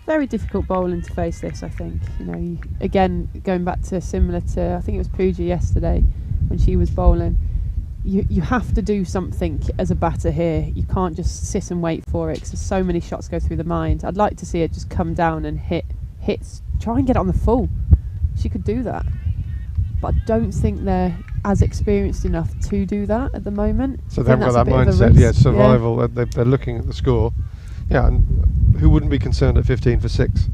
Very difficult bowling to face this, I think. You know, again, going back to similar to, I think it was Pooja yesterday when she was bowling. You have to do something as a batter here. You can't just sit and wait for it because so many shots go through the mind. I'd like to see her just come down and hits, try and get it on the full. She could do that, but I don't think they're as experienced enough to do that at the moment. So they haven't got that mindset. Survival. Yeah. They're looking at the score. Yeah, and who wouldn't be concerned at 15 for 6?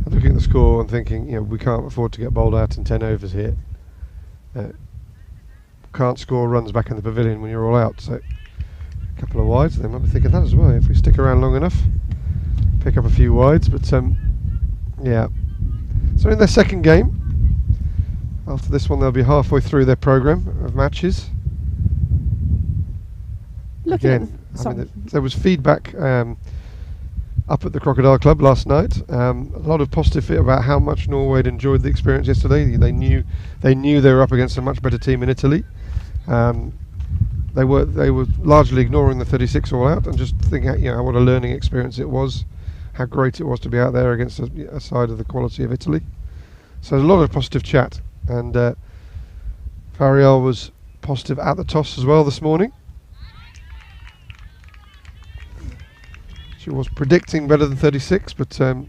Looking at the score and thinking, you know, we can't afford to get bowled out in 10 overs here. Can't score runs back in the pavilion when you're all out. So a couple of wides, they might be thinking that as well. If we stick around long enough, pick up a few wides. But yeah. So in their second game, after this one, they'll be halfway through their programme of matches. Again, there was feedback up at the Crocodile Club last night. A lot of positive feedback about how much Norway had enjoyed the experience yesterday. They knew they were up against a much better team in Italy. They were largely ignoring the 36 all out and just thinking, you know, what a learning experience it was, how great it was to be out there against a side of the quality of Italy. So there's a lot of positive chat, and Farial was positive at the toss as well this morning. She was predicting better than 36, but the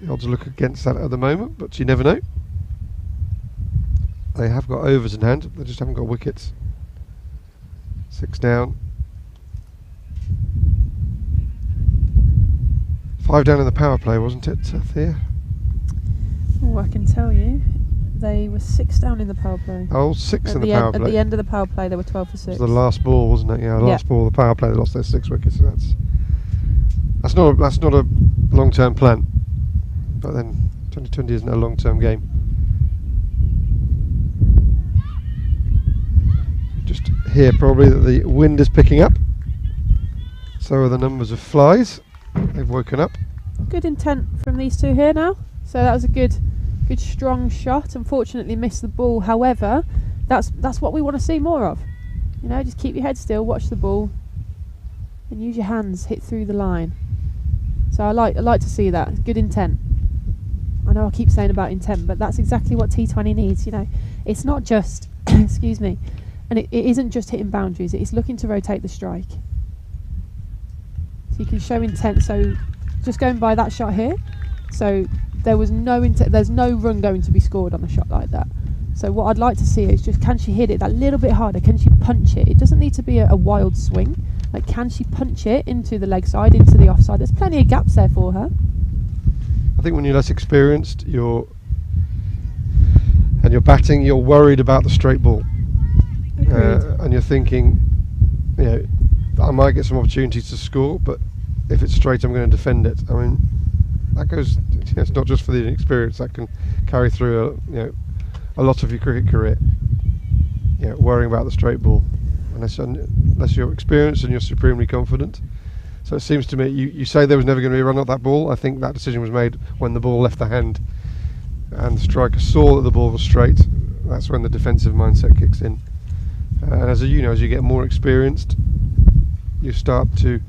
odds look against that at the moment, but you never know. They have got overs in hand, they just haven't got wickets. 6 down. 5 down in the power play, wasn't it, Thea? Oh, I can tell you. They were 6 down in the power play. Oh, 6 in the power play. At the end of the power play, they were 12 for 6. It was the last ball, wasn't it? Yeah, last ball of the power play, they lost their 6 wickets. So that's not a long-term plan. But then 2020 isn't a long-term game. Just hear probably that the wind is picking up. So are the numbers of flies. They've woken up. Good intent from these two here now. So that was a good Good strong shot. Unfortunately missed the ball. However, that's what we want to see more of. You know, just keep your head still, watch the ball, and use your hands, hit through the line. So I like to see that. Good intent. I know I keep saying about intent, but that's exactly what T20 needs. You know, it's not just excuse me, and it isn't just hitting boundaries. It's looking to rotate the strike. So you can show intent. So just going by that shot here, so there was no intent. There's no run going to be scored on a shot like that. So what I'd like to see is just, can she hit it that little bit harder? Can she punch it? It doesn't need to be a wild swing. Like, can she punch it into the leg side, into the offside? There's plenty of gaps there for her. I think when you're less experienced, and you're batting, you're worried about the straight ball, and you're thinking, you know, I might get some opportunities to score, but if it's straight, I'm going to defend it. I mean, that goes. It's not just for the inexperience. That can carry through, a lot of your cricket career. You know, worrying about the straight ball, unless you're experienced and you're supremely confident. So it seems to me, you say there was never going to be a run at that ball. I think that decision was made when the ball left the hand and the striker saw that the ball was straight. That's when the defensive mindset kicks in. And as you get more experienced, you start to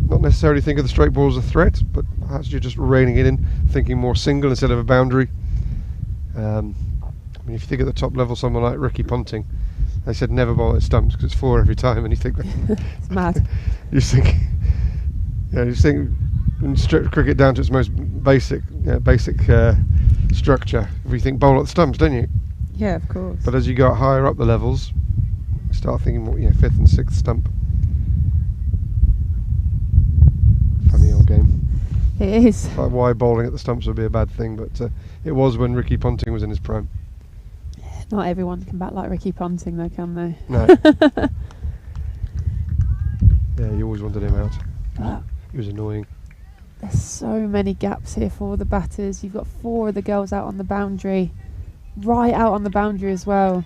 not necessarily think of the straight ball as a threat, but as you're just reining it in, thinking more single instead of a boundary. I mean, if you think at the top level, someone like Ricky Ponting, they said never bowl at stumps because it's 4 every time, and you think it's mad. you think when you strip cricket down to its most basic structure, we think bowl at the stumps, don't you? Yeah, of course. But as you go higher up the levels, you start thinking more, 5th and 6th stump. Funny old game. It is. Like why bowling at the stumps would be a bad thing, but it was when Ricky Ponting was in his prime. Not everyone can bat like Ricky Ponting, though, can they? No. Yeah, you always wanted him out. He was annoying. There's so many gaps here for the batters. You've got 4 of the girls out on the boundary, right out on the boundary as well.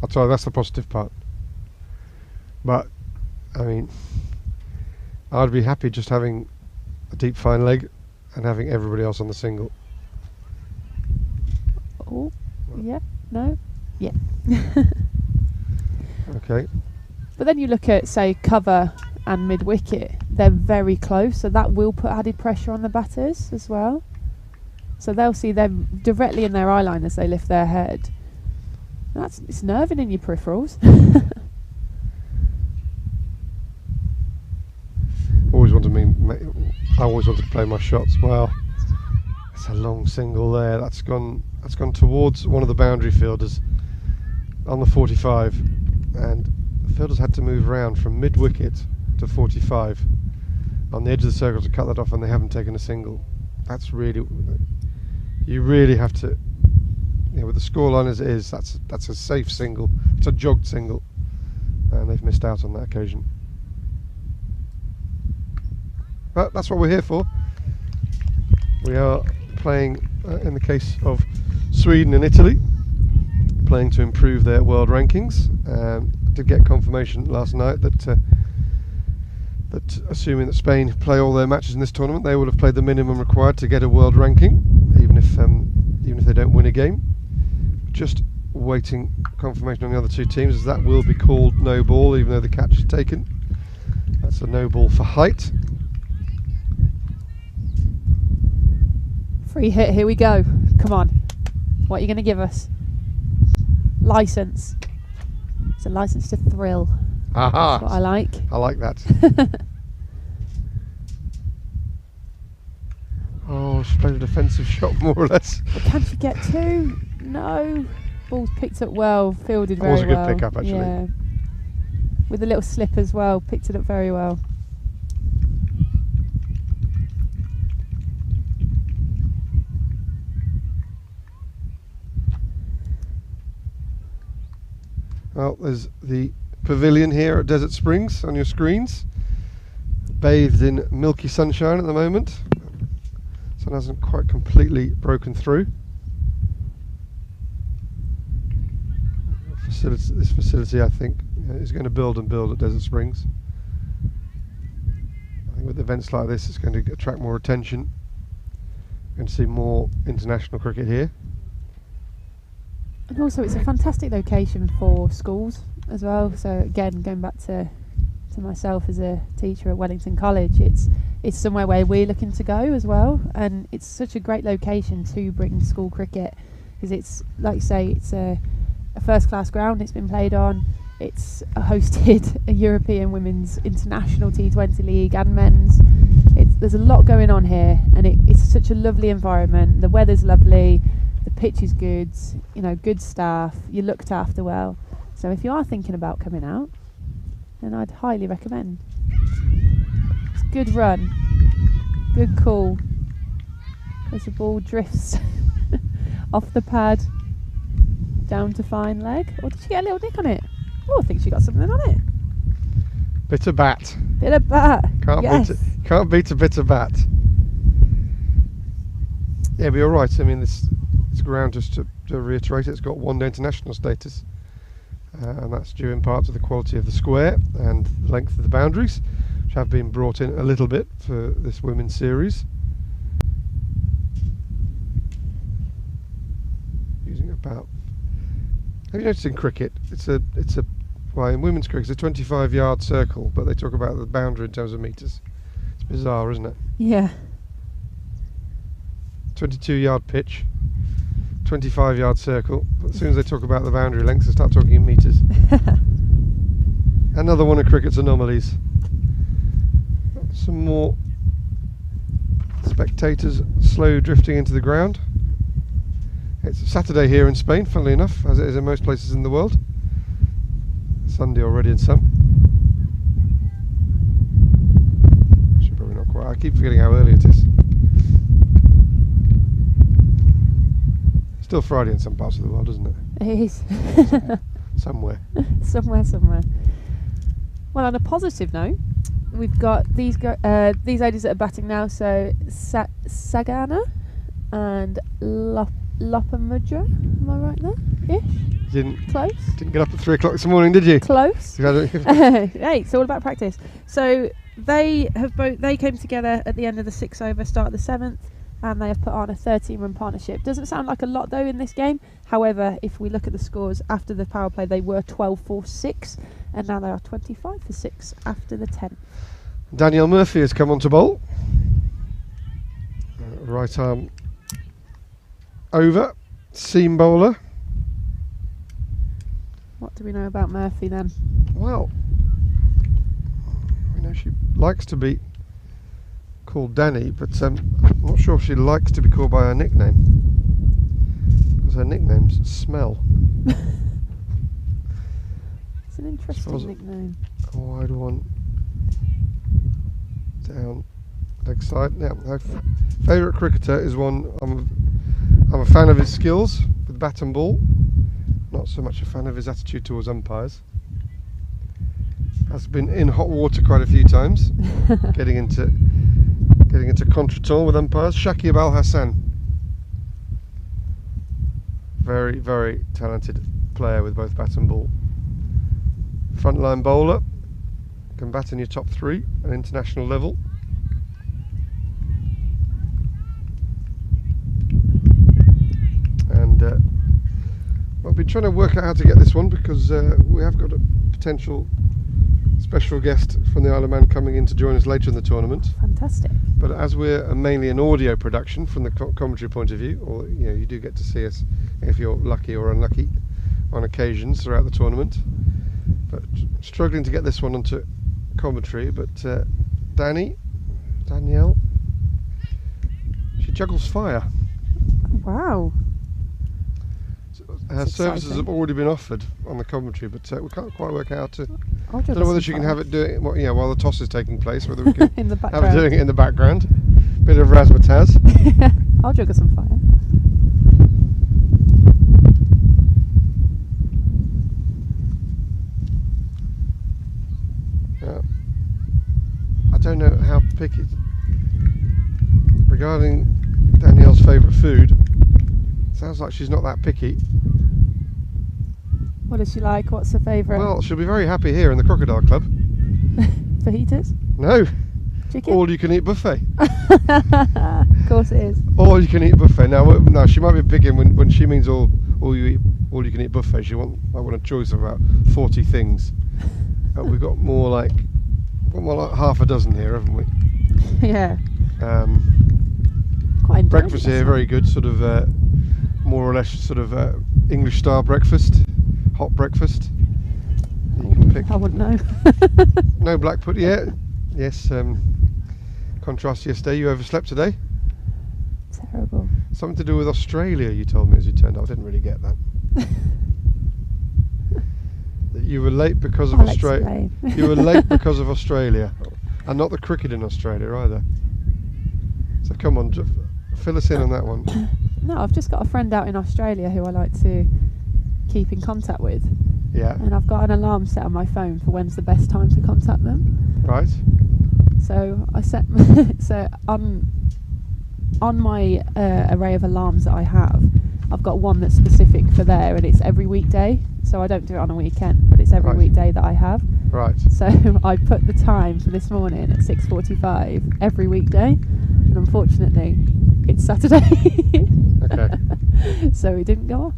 I'll tell you, that's the positive part. But, I mean, I'd be happy just having a deep fine leg and having everybody else on the single. Oh, yeah, no, yeah. Okay. But then you look at, say, cover and mid-wicket. They're very close, so that will put added pressure on the batters as well. So they'll see them directly in their eye line as they lift their head. It's nerving in your peripherals. I always wanted to play my shots well. It's a long single there. That's gone towards one of the boundary fielders on the 45, and the fielders had to move around from mid-wicket to 45 on the edge of the circle to cut that off, and they haven't taken a single. That's really, you really have to, with the scoreline as it is, that's a safe single. It's a jogged single, and they've missed out on that occasion. But that's what we're here for. We are playing, in the case of Sweden and Italy, playing to improve their world rankings. Did get confirmation last night that assuming that Spain play all their matches in this tournament, they would have played the minimum required to get a world ranking, even if they don't win a game. Just waiting confirmation on the other 2 teams, as that will be called no ball, even though the catch is taken. That's a no ball for height. Free hit, here we go. Come on. What are you going to give us? License. It's a license to thrill. Aha! That's what I like. I like that. Oh, she played a defensive shot more or less. But can she get 2? No. Ball's picked up well, fielded very well. That was a good pick up, actually. Yeah. With a little slip as well, picked it up very well. Well, there's the pavilion here at Desert Springs on your screens, bathed in milky sunshine at the moment. Sun hasn't quite completely broken through. This facility, I think, is going to build and build at Desert Springs. I think with events like this, it's going to attract more attention. Going to see more international cricket here. And also, it's a fantastic location for schools as well. So again, going back to myself as a teacher at Wellington College, it's somewhere where we're looking to go as well, and it's such a great location to bring school cricket, because it's, like you say, it's a first class ground it's been played on. It's hosted a European Women's International T20 League and men's. There's a lot going on here, and it's such a lovely environment. The weather's lovely, the pitch is good, you know, good staff, you're looked after well. So if you are thinking about coming out, then I'd highly recommend. It's a good run, good call. As the ball drifts off the pad down to fine leg. Or did she get a little nick on it? Oh, I think she got something on it. Bit of bat. Bit of bat. Can't beat a bit of bat. Yeah, but you're right. I mean, this ground, just to reiterate, it's got one-day international status, and that's due in part to the quality of the square and the length of the boundaries, which have been brought in a little bit for this women's series. Using about. Have you noticed in cricket, well, in women's cricket, it's a 25-yard circle, but they talk about the boundary in terms of metres. It's bizarre, isn't it? Yeah. 22-yard pitch, 25-yard circle, but as soon as they talk about the boundary lengths, they start talking in metres. Another one of cricket's anomalies. Some more spectators slow drifting into the ground. It's a Saturday here in Spain, funnily enough, as it is in most places in the world. Sunday already in some. Actually, probably not quite. I keep forgetting how early it is. Still Friday in some parts of the world, isn't it? It is. Somewhere. Somewhere. Well, on a positive note, we've got these ladies that are batting now. So Sagana and Lopamudra. Am I right there? Ish. Didn't get up at 3 o'clock this morning, did you? Close. Hey, it's all about practice. So they came together at the end of the 6th over, start of the 7th, and they have put on a 13-run partnership. Doesn't sound like a lot though in this game. However, if we look at the scores after the power play, they were 12 for 6, and now they are 25 for 6 after the 10th. Danielle Murphy has come on to bowl. Right arm over, seam bowler. What do we know about Murphy then? Well, we know she likes to be called Danny, but I'm not sure if she likes to be called by her nickname, because her nickname's Smell. It's an interesting nickname. A wide one down leg side. Now, her favourite cricketer is one. I'm a fan of his skills with bat and ball. Not so much a fan of his attitude towards umpires. Has been in hot water quite a few times, getting into contretemps with umpires. Shakib Al Hassan, very, very talented player with both bat and ball. Frontline bowler, can bat in your top 3 at international level. And I've been trying to work out how to get this one, because we have got a potential special guest from the Isle of Man coming in to join us later in the tournament. Fantastic. But as we're mainly an audio production from the commentary point of view, or you do get to see us if you're lucky or unlucky on occasions throughout the tournament. But struggling to get this one onto commentary. But Danielle, she juggles fire. Wow. Her services have already been offered on the commentary, but we can't quite work out how to. I don't know whether she can have it doing while the toss is taking place, whether we can in the have it doing it in the background. Bit of razzmatazz. I'll juggle some fire. I don't know how picky. Regarding Danielle's favourite food, sounds like she's not that picky. What does she like? What's her favourite? Well, she'll be very happy here in the Crocodile Club. Fajitas? No, Chicken? All you can eat buffet. Of course it is. All you can eat buffet. Now she might be big in when she means all you can eat buffet. I want a choice of about 40 things. We've got more like half a dozen here, haven't we? Yeah. Quite enjoyed Breakfast it, here, very good. Sort of more or less sort of English style breakfast, hot breakfast. You can pick. I wouldn't know. No black pudding yet. Yes. Contrast to yesterday, you overslept today. Terrible. Something to do with Australia, you told me as you turned up. I didn't really get that. That you were late because of Australia. You were late because of Australia, and not the cricket in Australia either. So come on, fill us in on that one. No, I've just got a friend out in Australia who I like to keep in contact with. Yeah. And I've got an alarm set on my phone for when's the best time to contact them. Right. So I set so on my array of alarms that I have, I've got one that's specific for there, and it's every weekday. So I don't do it on a weekend, but it's every weekday that I have. Right. So I put the time for this morning at 6:45 every weekday, and unfortunately, it's Saturday. Okay. So it didn't go off.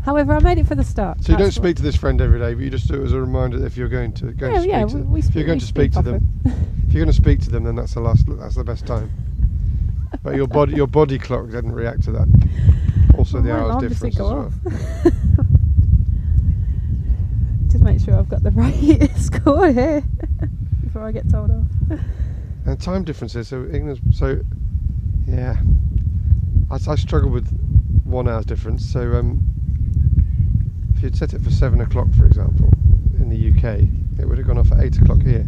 However, I made it for the start. So you don't speak to this friend every day, but you just do it as a reminder if you're going to speak to them. If you're going to speak to them, if you're going to speak to them, then that's the best time. But your body clock didn't react to that. Also, the hours difference as well. Just make sure I've got the right score here before I get told off. And time differences. So England. So yeah, I struggle with 1 hour's difference. So if you'd set it for 7 o'clock, for example, in the UK, it would have gone off at 8 o'clock here.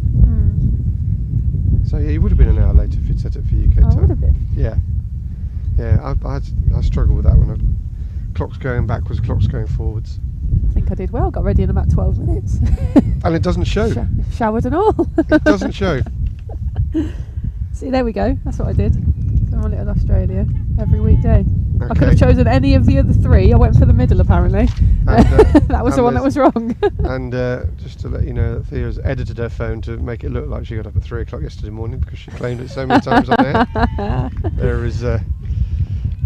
So yeah, you would have been an hour later if you'd set it for UK time. I would have been. Yeah, yeah. I struggle with that one. Clock's going backwards, clock's going forwards. I think I did well. Got ready in about 12 minutes. And it doesn't show. Showered and all. It doesn't show. See, there we go. That's what I did. So I'm in Australia every weekday. Okay. I could have chosen any of the other three. I went for the middle, apparently. And, that was the one that was wrong. And just to let you know that Thea's edited her phone to make it look like she got up at 3 o'clock yesterday morning because she claimed it so many times on air. There is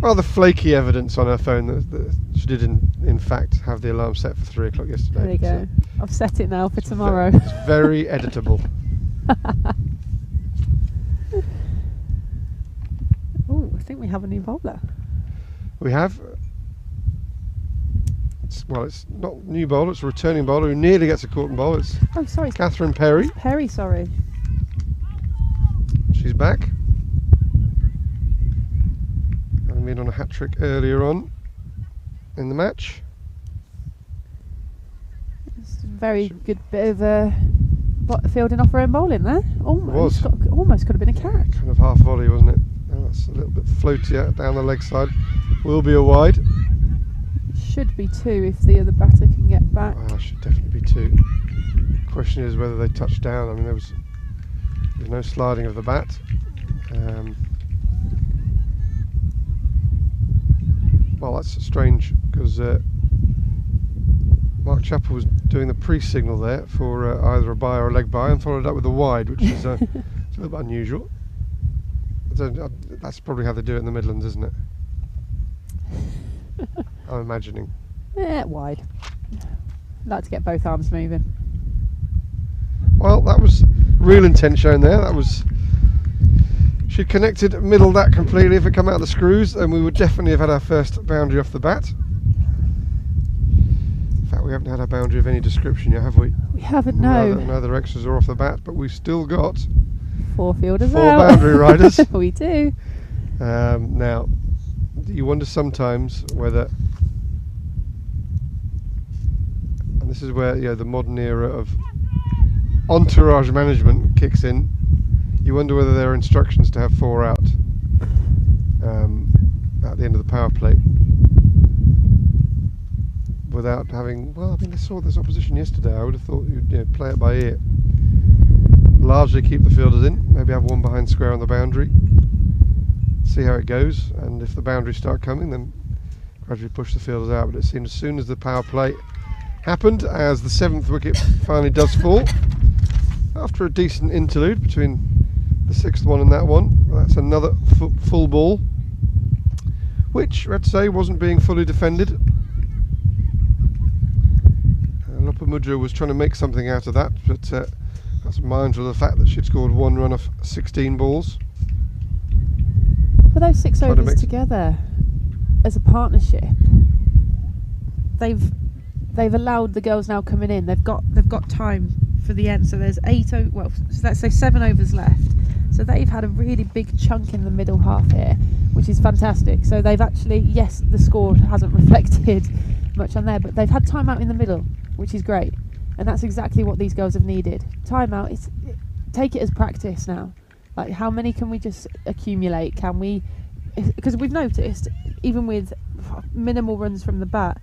rather flaky evidence on her phone that she did in fact have the alarm set for 3 o'clock yesterday. There you go. So I've set it now for tomorrow. It's very editable. Oh, I think we have a new bowler. We have. It's not new bowler, it's a returning bowler who nearly gets a Corton bowl. It's sorry, Catherine Perry. Perry, sorry. She's back. Having been on a hat-trick earlier on in the match. It's a very good bit of fielding off her own bowling there. Almost could have been a catch. Kind of half volley, wasn't it? Oh, that's a little bit floaty out down the leg side. Will be a wide. Should be 2 if the other batter can get back. Should definitely be 2. Question is whether they touch down. I mean, there's no sliding of the bat. Well, that's strange because Mark Chappell was doing the pre-signal there for either a bye or a leg bye and followed up with a wide, which is a little bit unusual. That's probably how they do it in the Midlands, isn't it? I'm imagining. Yeah, wide. Like to get both arms moving. Well, that was real intent shown there. That was. She connected, middled that completely. If it come out of the screws, then we would definitely have had our first boundary off the bat. In fact, we haven't had a boundary of any description yet, have we? We haven't, no. Neither extras are off the bat, but we've still got 4 fielders 4 out. boundary riders. We do. Now, you wonder sometimes whether, and this is where the modern era of entourage management kicks in. You wonder whether there are instructions to have 4 out at the end of the power play without having. Well, I mean, I saw this opposition yesterday. I would have thought you'd play it by ear. Largely keep the fielders in. Maybe have 1 behind square on the boundary. See how it goes, and if the boundaries start coming, then gradually push the fielders out. But it seemed as soon as the power play happened, as the 7th wicket finally does fall, after a decent interlude between the 6th one in that one. That's another full ball, which I'd say wasn't being fully defended. Lopamudra was trying to make something out of that, but I was mindful of the fact that she'd scored 1 run off 16 balls. For those 6 overs together, as a partnership, they've allowed the girls now coming in. They've got time for the end. So there's 8. Well, so let's say 7 overs left. So they've had a really big chunk in the middle half here, which is fantastic. So they've actually, yes, the score hasn't reflected much on there, but they've had time out in the middle, which is great. And that's exactly what these girls have needed. Time out. Take it as practice now. Like, how many can we just accumulate? Can we? Because we've noticed, even with minimal runs from the bat,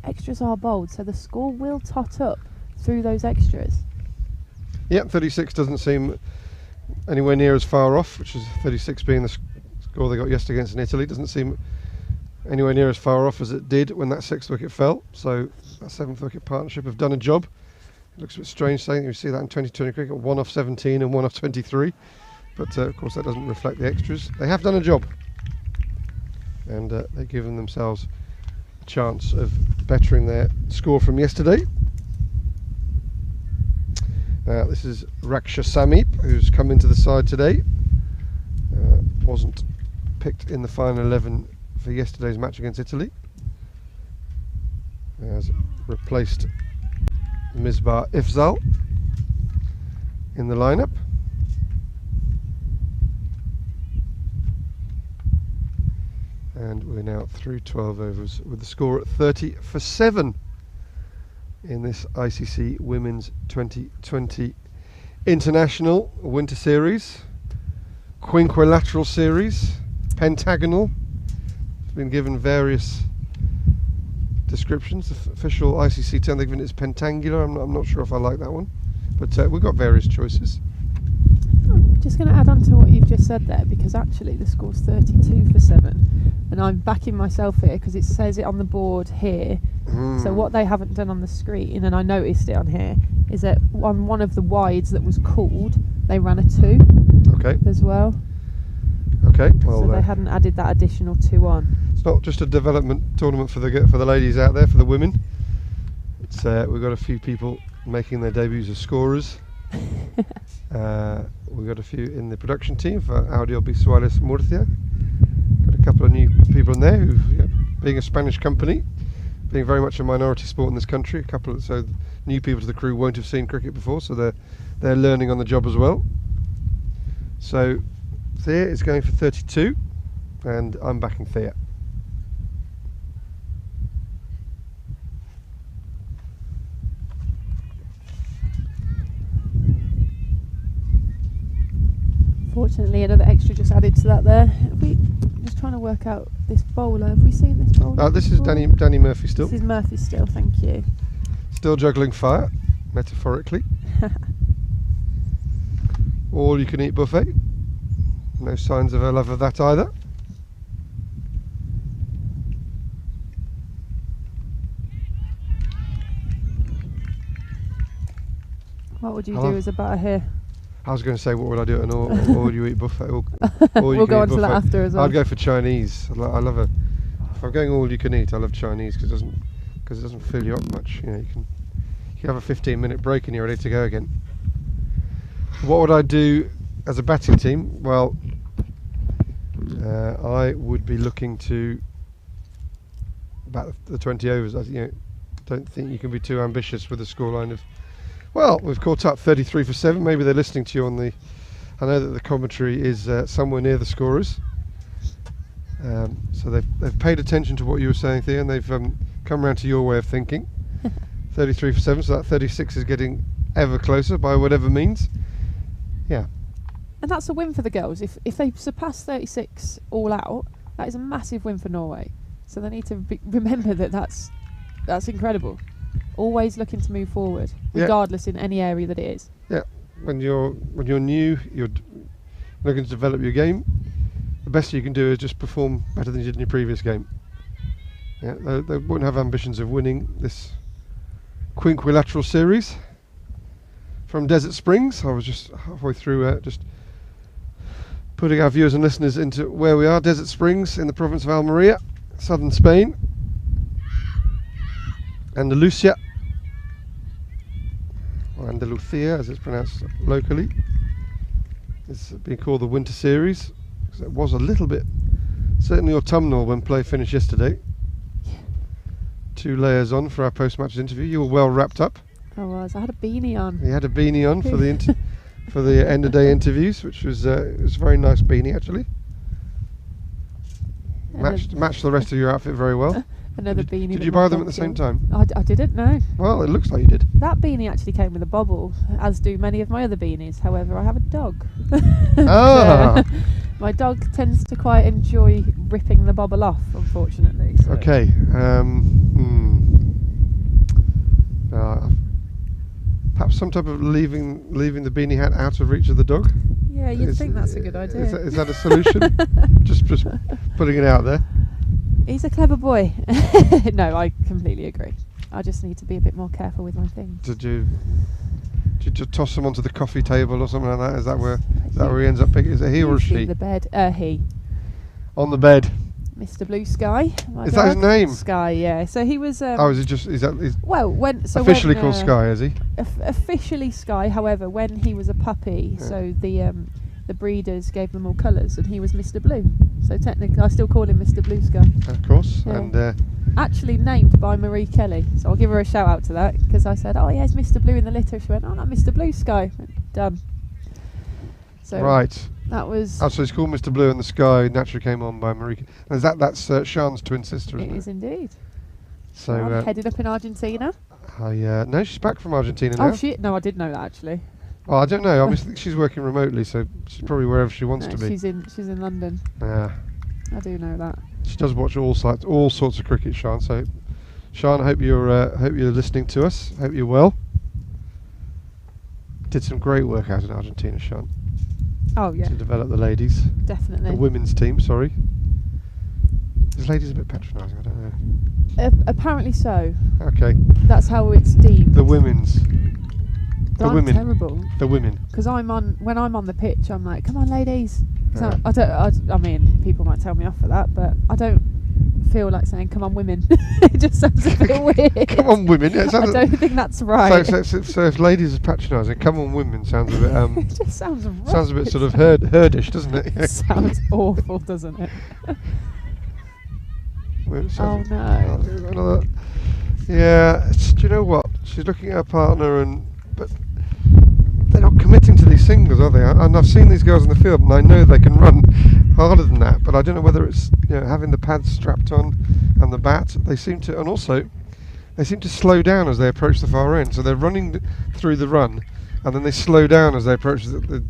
extras are bowled, so the score will tot up through those extras. Yep, 36 doesn't seem anywhere near as far off, which is 36 being the score they got yesterday against Italy. Doesn't seem anywhere near as far off as it did when that 6th wicket fell. So that 7th wicket partnership have done a job. It looks a bit strange saying you see that in 2020 cricket, 1 off 17 and 1 off 23. But of course that doesn't reflect the extras. They have done a job, and they've given themselves a chance of bettering their score from yesterday. This is Raksha Sameep, who's come into the side today. Wasn't picked in the final 11 for yesterday's match against Italy. Has replaced Misbah Ifzal in the lineup. And we're now through 12 overs with the score at 30 for 7 in this ICC Women's 2020 International Winter Series, Quinquilateral Series, Pentagonal. It's been given various descriptions. The official ICC term they've given it is pentangular. I'm not sure if I like that one, but we've got various choices. I'm just going to add on to what you've just said there, because actually the score's 32 for 7, and I'm backing myself here because it says it on the board here. So what they haven't done on the screen, and I noticed it on here, is that on one of the wides that was called, they ran a 2 as well. Okay, well, so they hadn't added that additional 2 on. It's not just a development tournament for the ladies out there, for the women. It's we've got a few people making their debuts as scorers. We've got a few in the production team for Audio Visuales Murcia. Got a couple of new people in there who, being a Spanish company, being very much a minority sport in this country, a couple of new people to the crew won't have seen cricket before, so they're learning on the job as well. So Thea is going for 32, and I'm backing Thea. Fortunately, another extra just added to that there. Just trying to work out this bowler. Have we seen this bowler? This is Danny Murphy still. This is Murphy still, thank you. Still juggling fire, metaphorically. All you can eat buffet. No signs of her love of that either. What would you do as a batter here? I was going to say, what would I do at an all you eat buffet? We'll go on to that after as well. I'd go for Chinese. I love a. If I'm going all you can eat, I love Chinese because it doesn't fill you up much. You can have a 15-minute break and you're ready to go again. What would I do as a batting team? Well, I would be looking to bat the 20 overs. I don't think you can be too ambitious with a scoreline of. Well, we've caught up 33 for 7. Maybe they're listening to you on the. I know that the commentary is somewhere near the scorers, so they've paid attention to what you were saying, Thea, and they've come around to your way of thinking. 33 for 7, so that 36 is getting ever closer by whatever means. Yeah. And that's a win for the girls. If they surpass 36 all out, that is a massive win for Norway. So they need to remember that's incredible. Always looking to move forward, regardless in any area that it is. Yeah, when you're new, you're looking to develop your game. The best you can do is just perform better than you did in your previous game. Yeah, they won't have ambitions of winning this Quinquilateral Series from Desert Springs. I was just halfway through just putting our viewers and listeners into where we are, Desert Springs in the province of Almeria, southern Spain. Andalusia, or Andalusia as it's pronounced locally. It's been called the Winter Series, because it was a little bit, certainly autumnal when play finished yesterday. 2 layers on for our post-match interview. You were well wrapped up. I was. I had a beanie on. You had a beanie on for the for the end of day interviews, which was it was a very nice beanie actually. Matched the rest of your outfit very well. Another beanie. Did you buy them at the same time? I didn't know. Well, it looks like you did. That beanie actually came with a bobble, as do many of my other beanies. However, I have a dog. Ah. My dog tends to quite enjoy ripping the bobble off, unfortunately. So. Okay. Perhaps some type of leaving the beanie hat out of reach of the dog. Yeah, you'd think that's a good idea. Is that a solution? just putting it out there. He's a clever boy. No, I completely agree. I just need to be a bit more careful with my things. Did you just toss him onto the coffee table or something like that? Is that where he ends up picking? Is it he or she? The bed. He. On the bed. Mr. Blue Sky. Is that his name? Sky, yeah. So he was. Is it just? Is that? Officially called Sky, is he? Officially Sky. However, when he was a puppy, so the breeders gave them all colours, and he was Mr. Blue. So technically, I still call him Mr. Blue Sky. Of course, Yeah. and actually named by Marie Kelly. So I'll give her a shout out to that, because I said, "Oh yeah, it's Mr. Blue in the litter." She went, "Oh no, Mr. Blue Sky." Done. So right. that was. Oh, so it's called Mr. Blue in the Sky. Naturally came on by Marie. And that's Sian's twin sister, isn't it? It is indeed. So I'm headed up in Argentina. No, she's back from Argentina now. Oh, no, I did know that actually. Well, I don't know. Obviously, she's working remotely, so she's probably wherever she wants to be. She's in London. Yeah. I do know that. She does watch all sorts of cricket, Sian. So, Sian, I hope you're listening to us. Hope you're well. Did some great work out in Argentina, Sian. Oh yeah. To develop the ladies. Definitely. The women's team. Sorry. Is ladies a bit patronising? I don't know. Apparently so. Okay. That's how it's deemed. The women's. But I'm women. terrible. The women. Because when I'm on the pitch, I'm like, "Come on, ladies." So I mean, people might tell me off for that, but I don't feel like saying "Come on, women." It just sounds a bit weird. Come on, women. Yeah, I don't think that's right. So if ladies are patronising, "Come on, women" sounds a bit. It just sounds wrong. Sounds a bit sort of herdish, doesn't it? It sounds awful, doesn't it? Oh no. Yeah. Do you know what? She's looking at her partner, but they're not committing to these singles, are they? And I've seen these girls in the field, and I know they can run harder than that. But I don't know whether it's having the pads strapped on and the bat. They seem to slow down as they approach the far end. So they're running through the run, and then they slow down as they approach the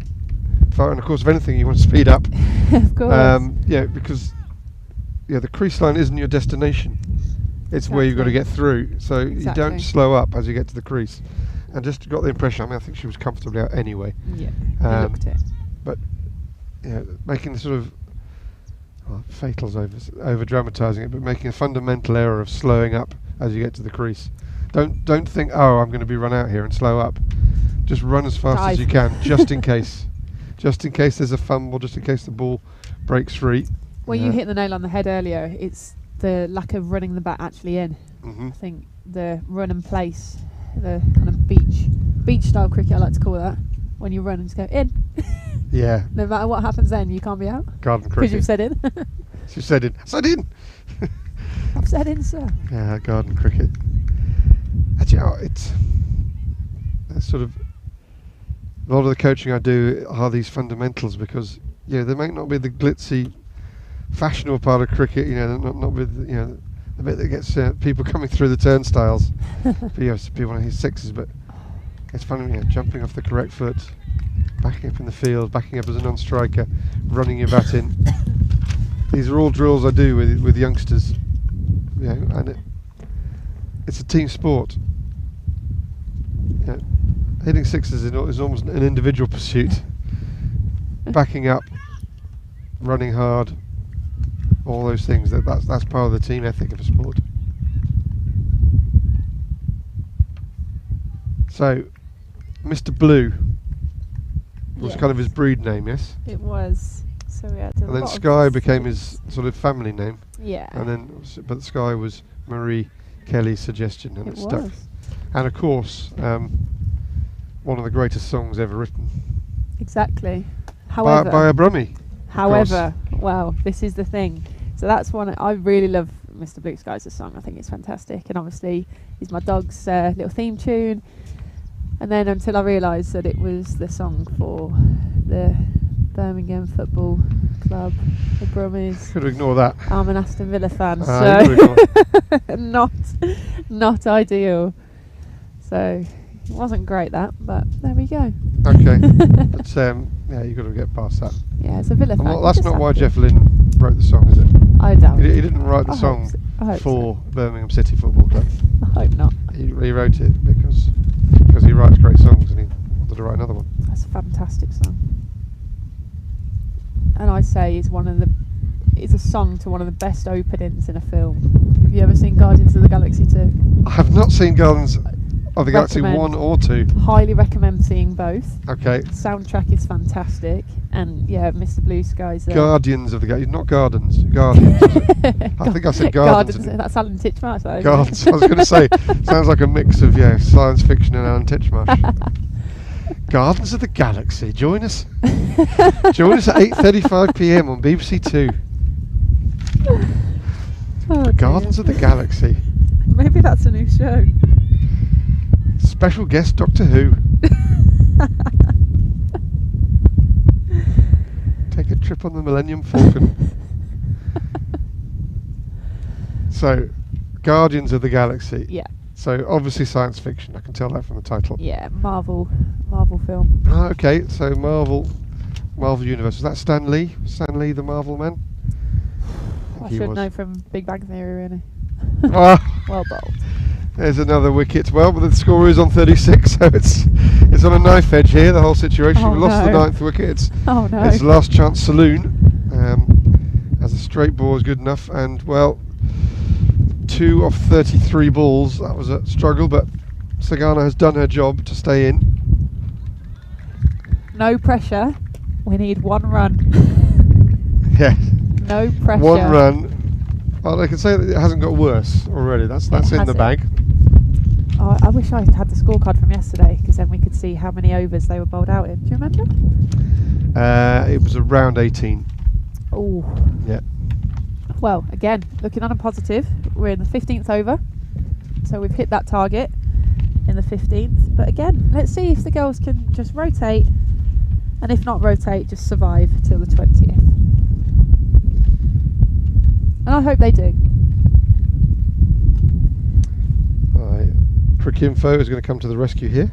far end. Of course, if anything, you want to speed up. Of course. Because the crease line isn't your destination. It's where you've got to get through. So you don't slow up as you get to the crease. And just got the impression, I think she was comfortably out anyway. Yeah, you looked it. But making the sort of fatal's over dramatising it, but making a fundamental error of slowing up as you get to the crease. Don't think, oh, I'm going to be run out here and slow up. Just run as fast as you can, just in case. Just in case there's a fumble, just in case the ball breaks free. Well, you hit the nail on the head earlier. It's the lack of running the bat actually in. Mm-hmm. I think the run and place, the kind of beach style cricket, I like to call that, when you run and just go in. Yeah. No matter what happens then, you can't be out. Garden cricket. Because you've said in. She said in. Said in! I've said in, sir. Yeah, garden cricket. Actually, it's sort of a lot of the coaching I do are these fundamentals, because they might not be the glitzy, fashionable part of cricket. Not with the bit that gets people coming through the turnstiles. But people want to hit sixes, but it's funny, jumping off the correct foot, backing up in the field, backing up as a non-striker, running your bat in. These are all drills I do with youngsters. And it's a team sport. Hitting sixes is almost an individual pursuit. Backing up, running hard, all those things. That's part of the team ethic of a sport. So, Mr. Blue was kind of his breed name, yes? It was. So we had a And then lot of Sky became cities. his sort of family name. Yeah. And then, but Sky was Marie Kelly's suggestion, and it stuck. was. And of course, one of the greatest songs ever written Exactly. by However, a Brummie. well, this is the thing. So that's one I really love. Mr. Blue Sky's song. I think it's fantastic, and obviously, it's my dog's little theme tune. And then until I realised that it was the song for the Birmingham Football Club, the Brummies. Could ignore that. I'm an Aston Villa fan, You so could ignore not ideal. So it wasn't great that, but there we go. Okay. But yeah, you've got to get past that. Yeah, it's a Villa fan. And you that's just not have why to. Jeff Lynne wrote the song, is it? I doubt He it. didn't write the I hope song so. I hope for so. Birmingham City Football Club. I hope not. He wrote it because he writes great songs, and he wanted to write another one. That's a fantastic song. And I say it's a song to one of the best openings in a film. Have you ever seen Guardians of the Galaxy 2? I have not seen Guardians of the Galaxy Recommend. 1 or 2. Highly recommend seeing both. Okay. Soundtrack is fantastic, and yeah, Mr. Blue Sky's Guardians of the Galaxy, not Gardens. Guardians. Is it? I think I said Gardens. That's Alan Titchmarsh, though. Gardens. I was going to say, sounds like a mix of science fiction and Alan Titchmarsh. Gardens of the Galaxy. Join us. Join us at 8:35 p.m. on BBC Two. Oh, dear. Gardens of the Galaxy. Maybe that's a new show. Special guest Doctor Who. Take a trip on the Millennium Falcon. So, Guardians of the Galaxy. Yeah. So obviously science fiction. I can tell that from the title. Yeah, Marvel film. Ah, okay. So Marvel Universe. Was that Stan Lee? Stan Lee, the Marvel man? I he should was. know from Big Bang Theory, really. Ah, Well bowled. there's another wicket. Well, but the score is on 36, so it's on a knife edge here. The whole situation. Oh, We lost the no. 9th wicket. It's Oh no. It's last chance saloon. As a straight ball is good enough, and well, 2 of 33 balls. That was a struggle, but Sagana has done her job to stay in. No pressure. We need 1 run. Yeah, No pressure. 1 run. Well, I can say that it hasn't got worse already. That's in has the it? bag. Oh, I wish I had the scorecard from yesterday, because then we could see how many overs they were bowled out in. Do you remember? It was around 18. Oh. Yeah. Well, again, looking on a positive, we're in the 15th over, so we've hit that target in the 15th. But again, let's see if the girls can just rotate, and if not rotate, just survive till the 20th. And I hope they do. Cricinfo is going to come to the rescue here.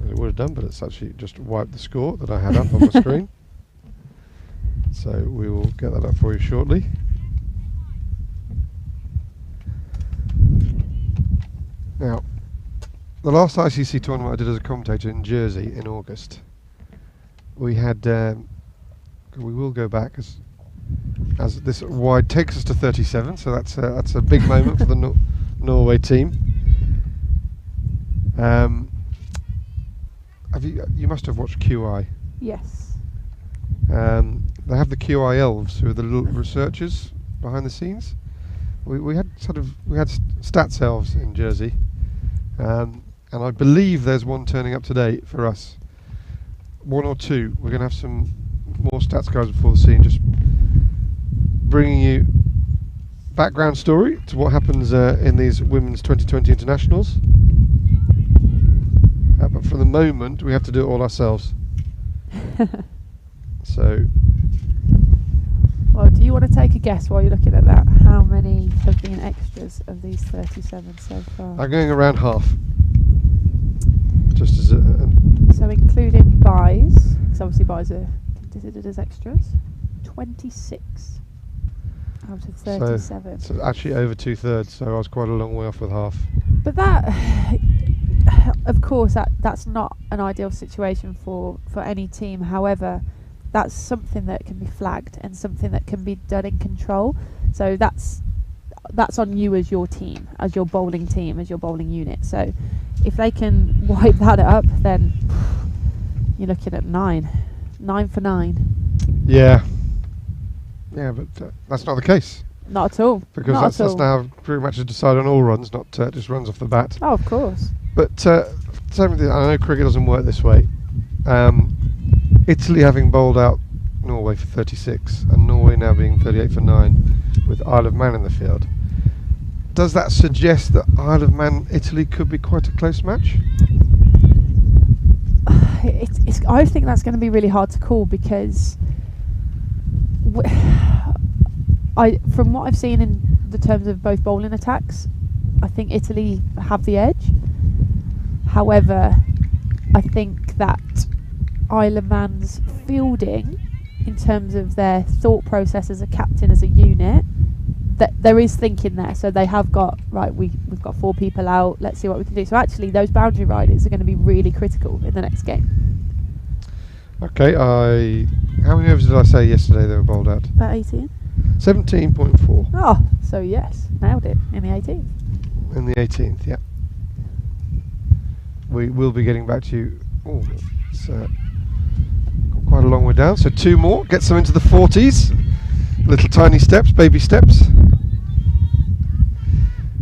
It would have done, but it's actually just wiped the score that I had up on the screen. So we will get that up for you shortly. Now, the last ICC tournament I did as a commentator in Jersey in August, we had, we will go back as this wide takes us to 37, so that's a big moment for the Norway team. You must have watched QI. Yes. They have the QI elves, who are the little researchers behind the scenes. We had stats elves in Jersey, and I believe there's one turning up today for us. 1 or 2. We're going to have some more stats guys before the scene, just bringing you background story to what happens in these women's 2020 internationals. But for the moment, we have to do it all ourselves. So. Well, do you want to take a guess while you're looking at that? How many have been extras of these 37 so far? I'm going around half. Just as So including buys, because obviously buys are considered as extras, 26 out of 37. So actually over 2/3, so I was quite a long way off with half. But that, of course, that's not an ideal situation for any team. However, that's something that can be flagged and something that can be done in control. So that's on you as your team, as your bowling team, as your bowling unit. So if they can wipe that up, then you're looking at 9 for 9. Yeah. Yeah, but that's not the case. Not at all. Because Not that's at all. now pretty much decided on all runs, not just runs off the bat. Oh, of course. But same with I know cricket doesn't work this way. Italy having bowled out Norway for 36, and Norway now being 38 for 9, with Isle of Man in the field. Does that suggest that Isle of Man Italy could be quite a close match? I think that's going to be really hard to call because from what I've seen in the terms of both bowling attacks, I think Italy have the edge. However, I think that Isle of Man's fielding, in terms of their thought process as a captain, as a unit, that there is thinking there. So they have got, right, we've got 4 people out, let's see what we can do. So actually those boundary riders are going to be really critical in the next game. Okay, how many overs did I say yesterday they were bowled out? About 18? 17.4. Oh, so yes, nailed it in the 18th. In the 18th, yeah. We will be getting back to you. Oh, it's got quite a long way down. So 2 more, gets them into the 40s. Little tiny steps, baby steps.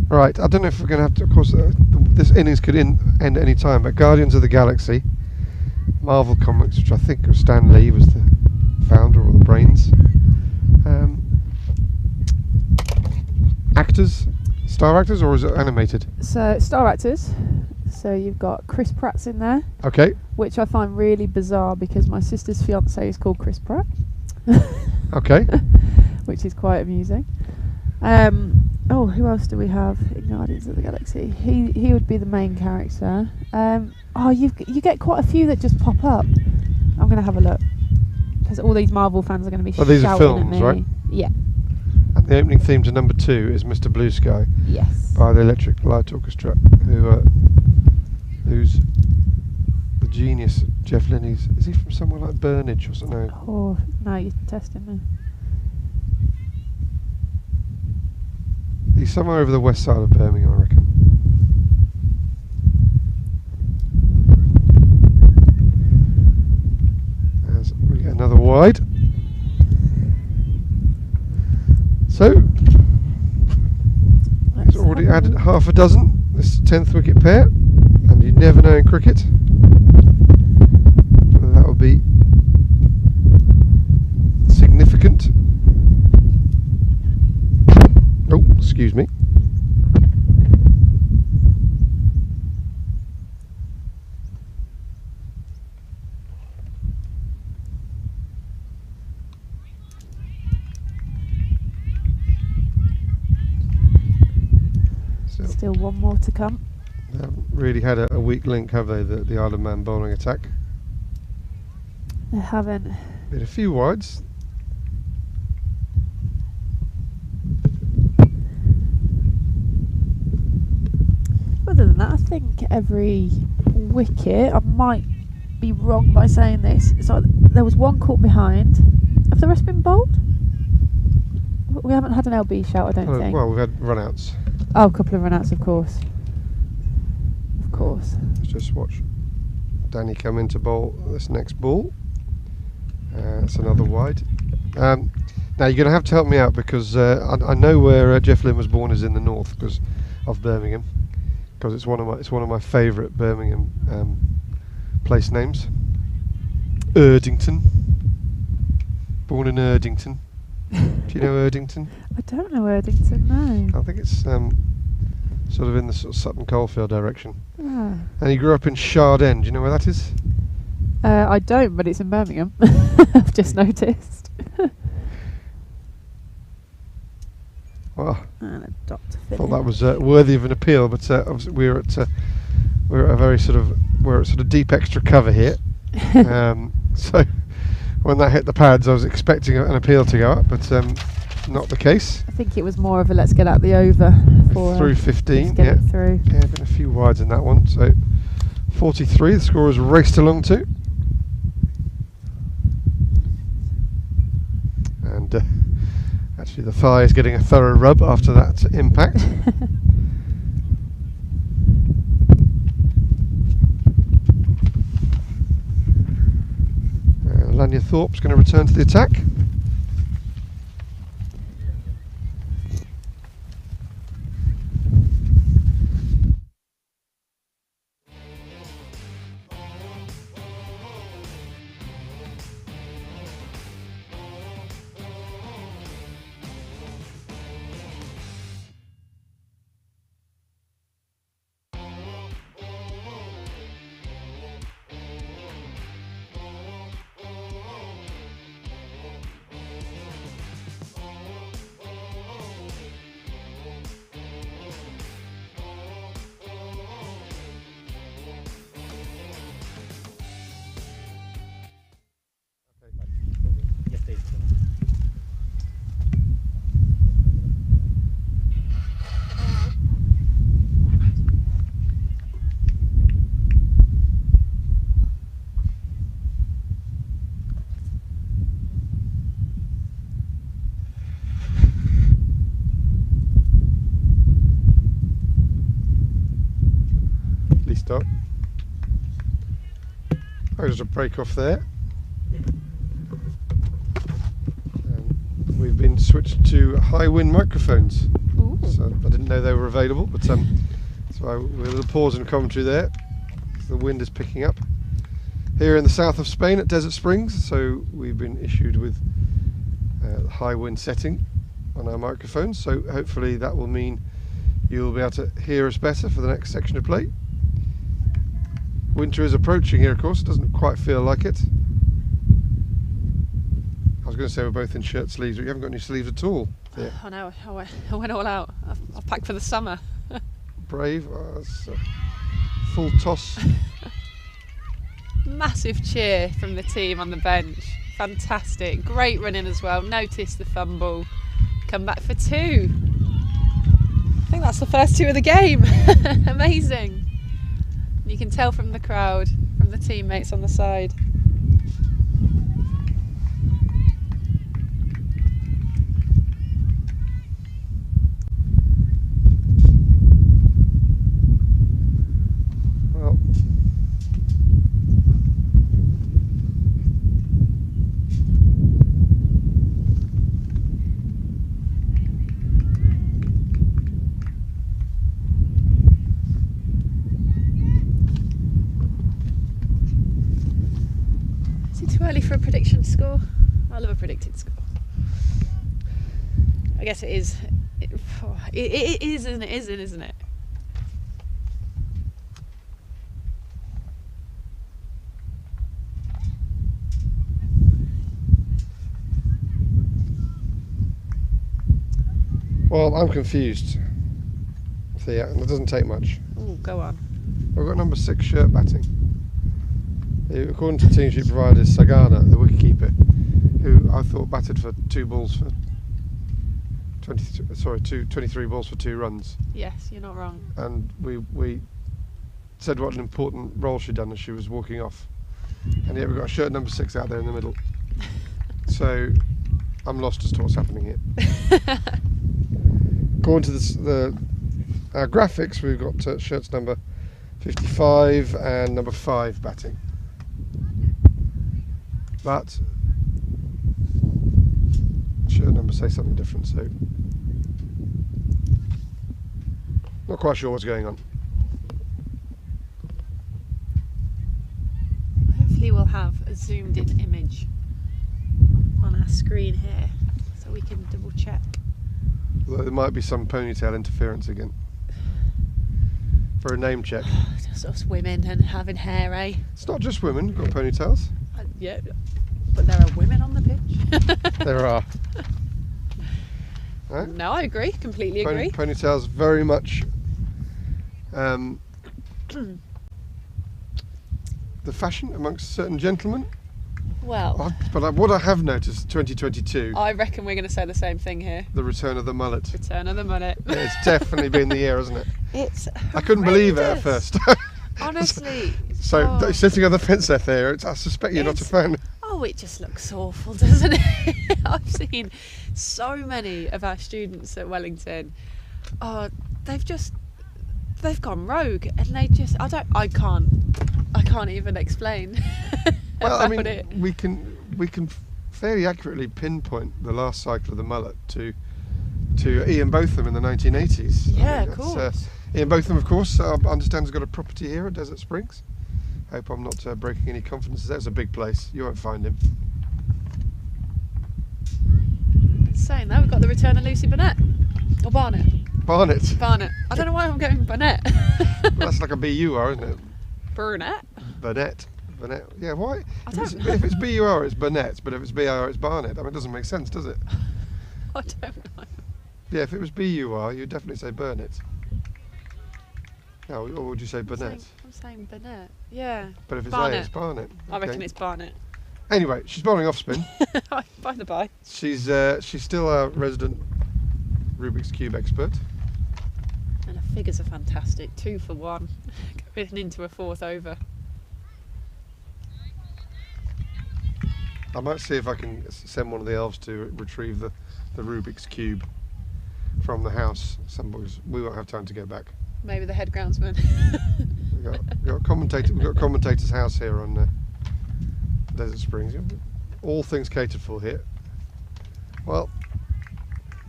Right, I don't know if we're going to have to, of course, this innings could end any time, but Guardians of the Galaxy, Marvel Comics, which I think Stan Lee was the founder or the brains. Actors, star actors, or is it animated? So star actors. So you've got Chris Pratt's in there, Okay, which I find really bizarre because my sister's fiance is called Chris Pratt. okay. Which is quite amusing. Who else do we have in Guardians of the Galaxy? He would be the main character. You get quite a few that just pop up. I'm going to have a look because all these Marvel fans are going to be Well, these are shouting films, at me. right? Yeah. And the opening theme to number 2 is Mr. Blue Sky Yes. by the Electric Light Orchestra, who's the genius Jeff Lynne. Is he from somewhere like Burnage or something? Oh no, you're testing me. He's somewhere over the west side of Birmingham, I reckon. As we get another wide. So, he's already added half a dozen, this 10th wicket pair, and you never know in cricket whether that will be significant. Oh, excuse me. Still one more to come. They haven't really had a weak link, have they, the Isle of Man bowling attack? They haven't. Been a few wides. Other than that, I think every wicket, I might be wrong by saying this, so there was one caught behind. Have the rest been bowled? We haven't had an LB shout, I don't think. Well, we've had run-outs. Oh, a couple of run-outs, of course. Of course. Let's just watch Danny come in to bowl this next ball. That's another wide. Now you're going to have to help me out because I know where Jeff Lynne was born is in the north because of Birmingham, because it's one of my favourite Birmingham place names. Erdington. Born in Erdington. Do you know Erdington? I don't know Erdington, no. I think it's sort of in the sort of Sutton Coldfield direction. Ah. And he grew up in Shard End. Do you know where that is? I don't, but it's in Birmingham. I've just noticed. Well, And a dot to I fit thought in. that was worthy of an appeal, but obviously we're at a very we're at sort of deep extra cover here. So when that hit the pads, I was expecting an appeal to go up, but not the case. I think it was more of a let's get out the over for Through 15, let's get yeah. it through. Yeah, been a few wides in that one. So 43, the score has raced along to. And actually See, the thigh is getting a thorough rub after that impact. Lanya Thorpe's going to return to the attack. Stop. Oh, there's a break off there. We've been switched to high wind microphones. Ooh. So I didn't know they were available, but so with a little pause in commentary there. The wind is picking up here in the south of Spain at Desert Springs, so we've been issued with high wind setting on our microphones, so hopefully that will mean you'll be able to hear us better for the next section of play. Winter is approaching here, of course. It doesn't quite feel like it. I was going to say we're both in shirt sleeves, but you haven't got any sleeves at all. There. I know, I went all out. I've packed for the summer. Brave. Oh, it's a full toss. Massive cheer from the team on the bench. Fantastic. Great running as well. Notice the fumble. Come back for two. I think that's the first two of the game. Amazing. You can tell from the crowd, from the teammates on the side. Well, Too early for a prediction score? I love a predicted score. I guess it is. It is and it isn't, isn't it? well, I'm confused. Thea, and it doesn't take much. Oh, go on. We've got number 6 shirt batting. According to team sheet providers, Sagana, the wicketkeeper, who I thought batted for 2 balls for 23 balls for 2 runs. Yes, you're not wrong. And we said what an important role she'd done as she was walking off. And yet we've got shirt number 6 out there in the middle. So I'm lost as to what's happening here. According to our graphics, we've got shirts number 55 and number 5 batting. But shirt numbers say something different, so not quite sure what's going on. Hopefully we'll have a zoomed in image on our screen here so we can double check. Although there might be some ponytail interference again. For a name check. Just us women and having hair, eh? It's not just women who've got ponytails. Yeah, but there are women on the pitch. There are. Right? No, I agree. Completely agree. Ponytails very much the fashion amongst certain gentlemen. Well, But what I have noticed, 2022. I reckon we're going to say the same thing here. The return of the mullet. Return of the mullet. Yeah, it's definitely been the year, hasn't it? It's I couldn't believe it at first. Honestly. So sitting on the fence there, Thea, I suspect you're not a fan. Oh, Oh, it just looks awful, doesn't it? I've seen so many of our students at Wellington. Oh, they've gone rogue, and I can't even explain. Well, I mean, we can fairly accurately pinpoint the last cycle of the mullet to Ian Botham in the 1980s. Yeah, of course. Ian Botham, of course, I understand has got a property here at Desert Springs. Hope I'm not breaking any confidences. That's a big place. You won't find him. Saying that, we've got the return of Lucy Burnett. Or Barnett. Barnett. I don't know why I'm going Burnett. Well, that's like a BUR, isn't it? Burnett. Burnett. Yeah, why? I don't know. If it's BUR, it's Burnett, but if it's BIR, it's Barnett. I mean, it doesn't make sense, does it? I don't know. Yeah, if it was BUR, you'd definitely say Burnett. No, or would you say Burnett? I'm saying Burnett. Yeah. But if it's Barnett. A, it's Barnett. I reckon Okay. it's Barnett. Anyway, she's bowling off spin. By the by. She's still our resident Rubik's Cube expert. And her figures are fantastic. 2 for 1. Going into a 4th over. I might see if I can send one of the elves to retrieve the Rubik's Cube from the house. We won't have time to go back. Maybe the head groundsman. We've got commentator's house here on Desert Springs. All things catered for here. Well,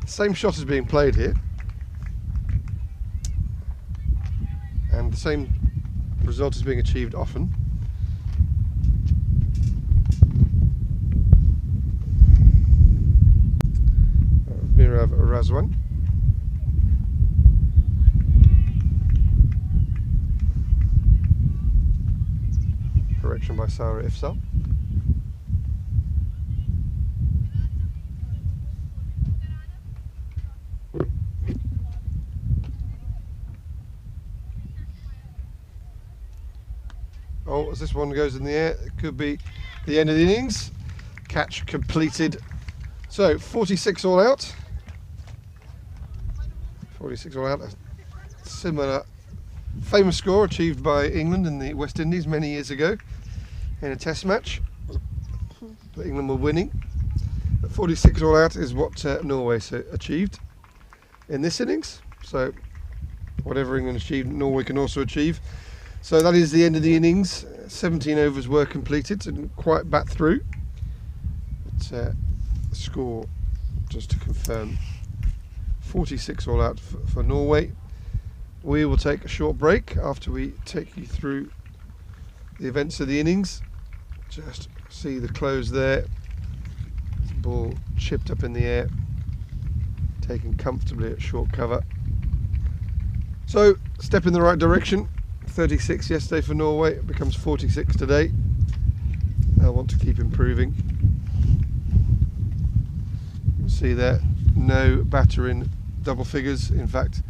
same shot is being played here, and the same result is being achieved often. Mirav Razwan. Correction by Sarah Ifsal. Oh, as this one goes in the air, it could be the end of the innings. Catch completed. So 46 all out. 46 all out. A similar famous score achieved by England in the West Indies many years ago in a test match. But England were winning. But 46 all out is what Norway achieved in this innings. So whatever England achieved, Norway can also achieve. So that is the end of the innings. 17 overs were completed, so didn't quite bat through. But the score, just to confirm, 46 all out for Norway. We will take a short break after we take you through the events of the innings. Just see the close there. The ball chipped up in the air, taken comfortably at short cover. So, step in the right direction. 36 yesterday for Norway, it becomes 46 today. They'll want to keep improving. You can see there, no batter in double figures. In fact,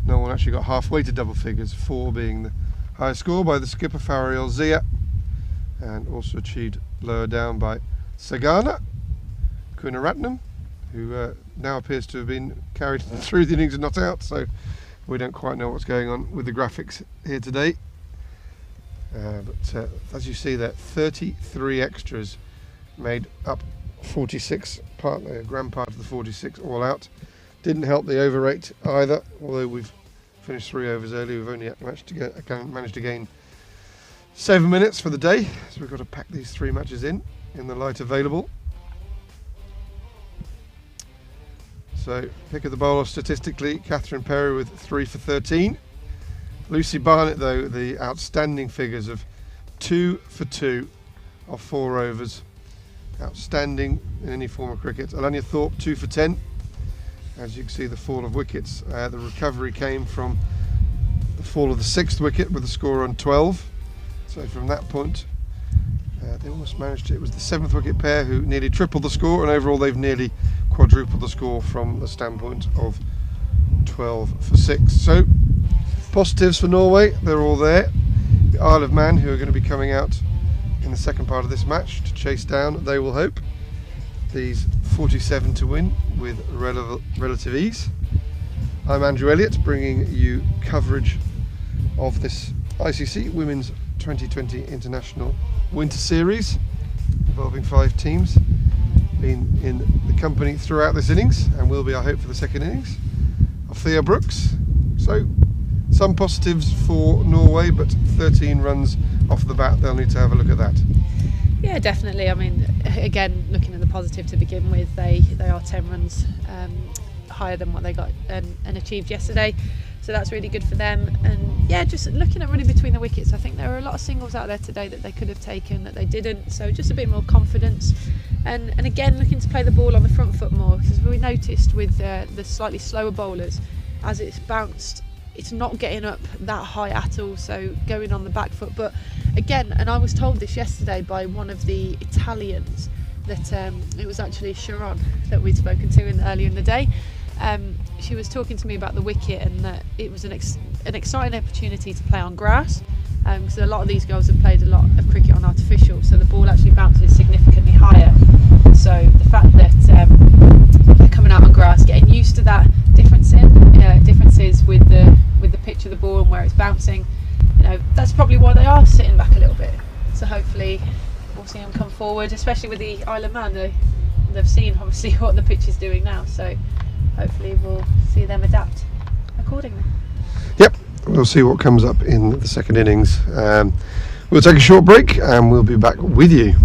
no one actually got halfway to double figures, 4 being the highest score by the skipper Fariel Zia, and also achieved lower down by Sagana Kunaratnam, who now appears to have been carried through the innings and not out, so we don't quite know what's going on with the graphics here today. But as you see there, 33 extras made up 46, a grand part of the 46 all out. Didn't help the over rate either, although we've finished 3 overs early. We've only managed to gain 7 minutes for the day, so we've got to pack these 3 matches in the light available. So, pick of the bowler statistically, Catherine Perry with 3 for 13. Lucy Barnett, though, the outstanding figures of 2 for 2 off 4 overs. Outstanding in any form of cricket. Alanya Thorpe, 2 for 10. As you can see, the fall of wickets. The recovery came from the fall of the 6th wicket with a score on 12. So from that point, they almost managed it. It was the 7th wicket pair who nearly tripled the score, and overall they've nearly quadrupled the score from the standpoint of 12 for 6. So positives for Norway, they're all there. The Isle of Man, who are going to be coming out in the second part of this match to chase down, they will hope, these 47 to win with relative ease. I'm Andrew Elliott, bringing you coverage of this ICC Women's 2020 International Winter Series. involving 5 teams. Been in the company throughout this innings and will be, I hope, for the second innings of Thea Brooks. So some positives for Norway, but 13 runs off the bat. They'll need to have a look at that. Yeah, definitely. I mean, again, looking at the positive to begin with, they are 10 runs higher than what they got and achieved yesterday. So that's really good for them. And yeah, just looking at running between the wickets, I think there were a lot of singles out there today that they could have taken that they didn't. So just a bit more confidence. And again, looking to play the ball on the front foot more, because we noticed with the slightly slower bowlers, as it's bounced, it's not getting up that high at all, so going on the back foot. But again, and I was told this yesterday by one of the Italians, that it was actually Sharon that we'd spoken to earlier in the day. She was talking to me about the wicket and that it was an exciting opportunity to play on grass, because a lot of these girls have played a lot of cricket on artificial, so the ball actually bounces significantly higher. So the fact that they're coming out on grass, getting used to that differences with the pitch of the ball and where it's bouncing, that's probably why they are sitting back a little bit. So hopefully we'll see them come forward, especially with the Isle of Man. They've seen obviously what the pitch is doing now, so hopefully we'll see them adapt accordingly. Yep, we'll see what comes up in the second innings. We'll take a short break and we'll be back with you.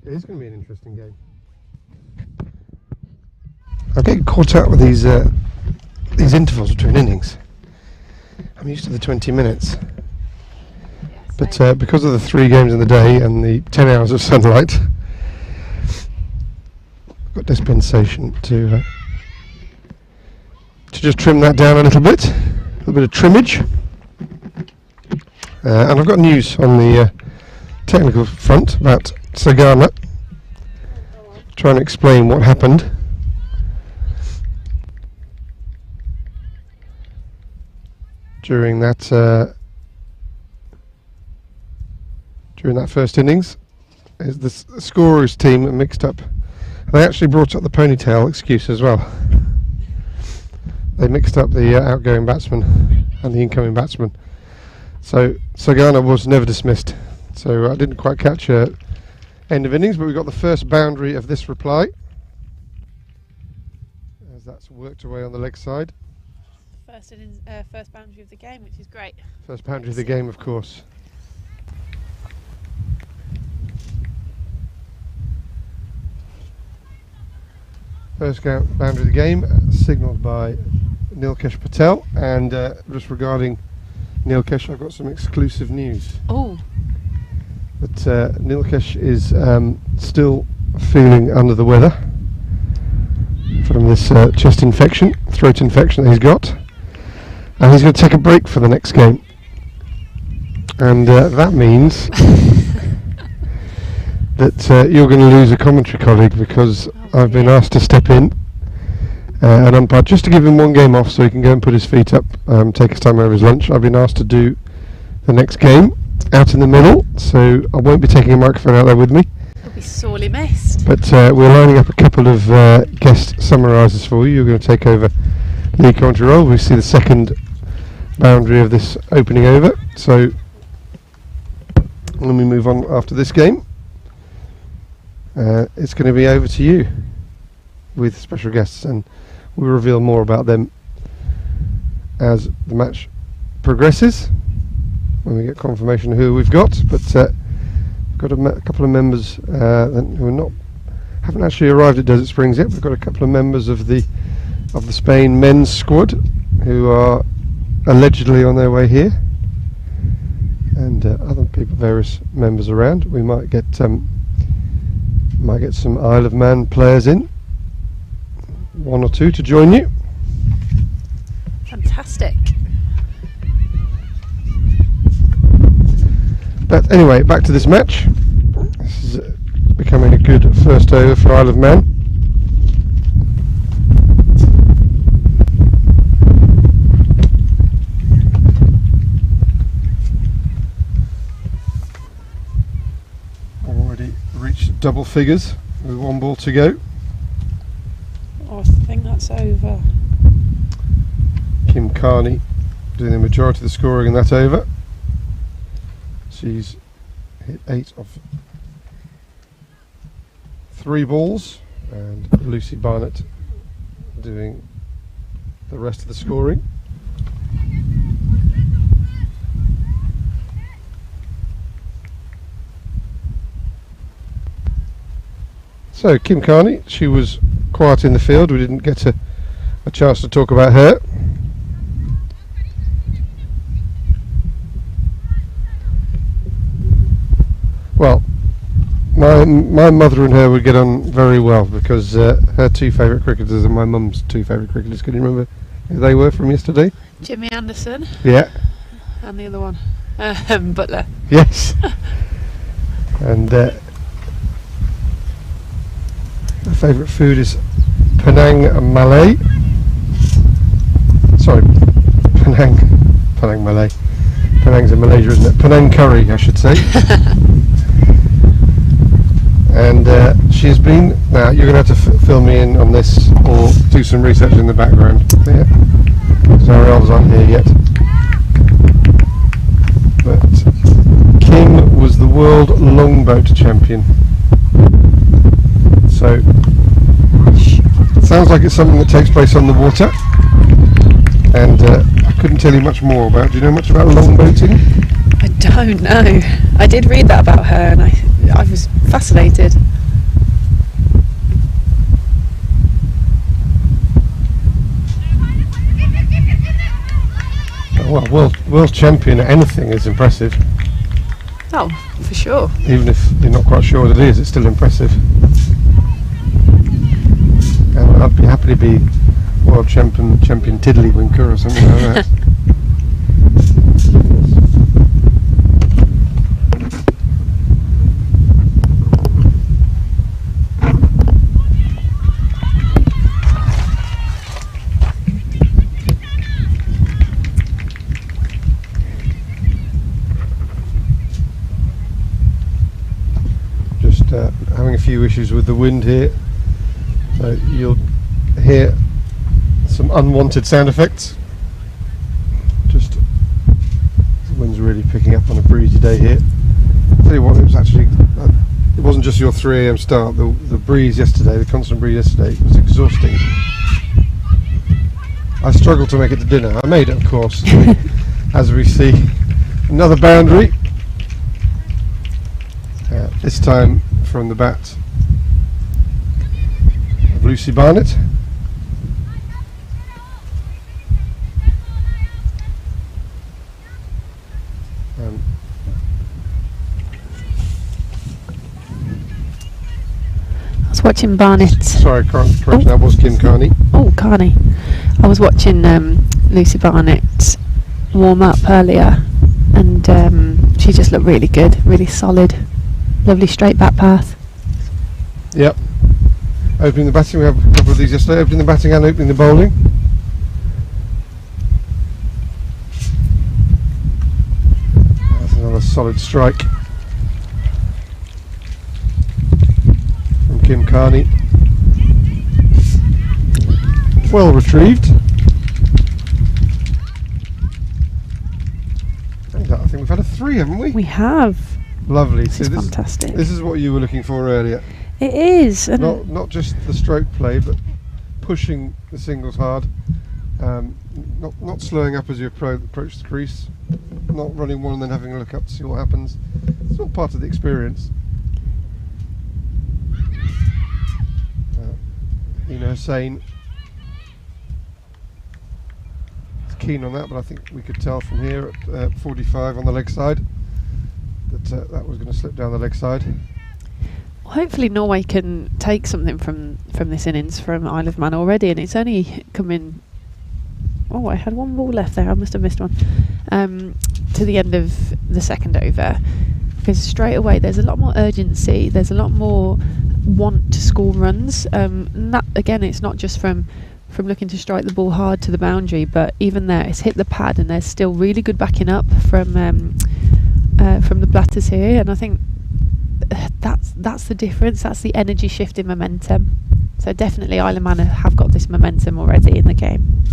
It is going to be an interesting game. I'm getting caught up with these intervals between innings. I'm used to the 20 minutes. But because of the 3 games in the day and the 10 hours of sunlight, I've got dispensation to just trim that down a little bit of trimmage. And I've got news on the technical front about Sagana. Trying to explain what happened. During that first innings, is the scorers team mixed up. They actually brought up the ponytail excuse as well. They mixed up the outgoing batsman and the incoming batsman. So Sagana was never dismissed. So I didn't quite catch end of innings, but we got the first boundary of this reply as that's worked away on the leg side. First boundary of the game, which is great. First boundary of the game, of course. First boundary of the game, signalled by Nilkesh Patel. And just regarding Nilkesh, I've got some exclusive news. Oh. But Nilkesh is still feeling under the weather from this chest infection, throat infection that he's got. And he's going to take a break for the next game. And that means that you're going to lose a commentary colleague, because I've been asked to step in and umpire just to give him 1 game off so he can go and put his feet up, take his time over his lunch. I've been asked to do the next game out in the middle, so I won't be taking a microphone out there with me. He'll be sorely missed. But we're lining up a couple of guest summarisers for you. You're going to take over lead commentary role. We see the second boundary of this opening over. So when we move on after this game, it's going to be over to you with special guests, and we'll reveal more about them as the match progresses when we get confirmation of who we've got. But we've got a couple of members who haven't actually arrived at Desert Springs yet. We've got a couple of members of the Spain men's squad who are allegedly on their way here, and other people, various members around. We might get some Isle of Man players in, 1 or 2 to join you. Fantastic. But anyway, back to this match. This is becoming a good first over for Isle of Man. Already reached double figures with 1 ball to go. Oh, I think that's over. Kim Carney doing the majority of the scoring in that over. She's hit 8 of 3 balls, and Lucy Barnett doing the rest of the scoring. So Kim Carney, she was quiet in the field. We didn't get a chance to talk about her. Well, my mother and her would get on very well, because her 2 favourite cricketers are my mum's 2 favourite cricketers. Can you remember who they were from yesterday? Jimmy Anderson. Yeah. And the other one, Butler. Yes. And her favourite food is Penang Malay. Sorry, Penang Malay. Penang's in Malaysia, isn't it? Penang curry, I should say. And she's been. Now you're going to have to fill me in on this, or do some research in the background. Yeah, Zariel's aren't here yet. But Kim was the world longboat champion. So it sounds like it's something that takes place on the water. And I couldn't tell you much more about. Do you know much about longboating? I don't know. I did read that about her, and I was fascinated. Well, world champion at anything is impressive. Oh, for sure. Even if you're not quite sure what it is, it's still impressive. And I'd be happy to be world champion tiddlywinker or something like that. Having a few issues with the wind here, so you'll hear some unwanted sound effects. Just the wind's really picking up on a breezy day here. I'll tell you what, it was actually it wasn't just your 3 AM start. The breeze yesterday, the constant breeze yesterday, was exhausting. I struggled to make it to dinner. I made it, of course, as we see another boundary. This time from the bat of Lucy Barnett. I was watching Barnett. Sorry, correction, that was Kim Carney. Oh, Carney. I was watching Lucy Barnett warm up earlier, and she just looked really good, really solid. Lovely straight back path. Yep. Opening the batting, we have a couple of these yesterday. Opening the batting and opening the bowling. That's another solid strike from Kim Carney. Well retrieved. I think we've had a 3, haven't we? We have. Lovely. This is fantastic. This is what you were looking for earlier. It is. Not just the stroke play, but pushing the singles hard. Not slowing up as you approach the crease. Not running one and then having a look up to see what happens. It's all part of the experience. Hussain is keen on that, but I think we could tell from here at 45 on the leg side that was going to slip down the leg side. Well, hopefully Norway can take something from this innings from Isle of Man already, and it's only coming. Oh, I had one ball left there. I must have missed one. To the end of the second over, because straight away there's a lot more urgency. There's a lot more want to score runs. And that again, it's not just from looking to strike the ball hard to the boundary, but even there, it's hit the pad, and there's still really good backing up from the batters here, and I think that's the difference. That's the energy shift in momentum. So definitely Isle of Man have got this momentum already in the game.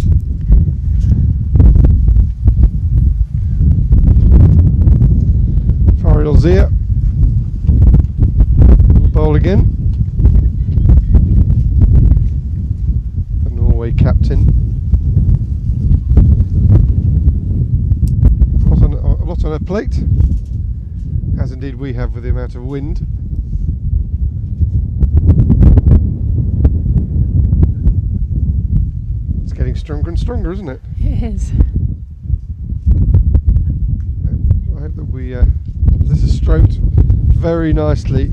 Farid Alzia will bowl again. The Norway captain. A lot on her plate, as indeed we have with the amount of wind. It's getting stronger and stronger, isn't it? It is. I hope that this is stroked very nicely.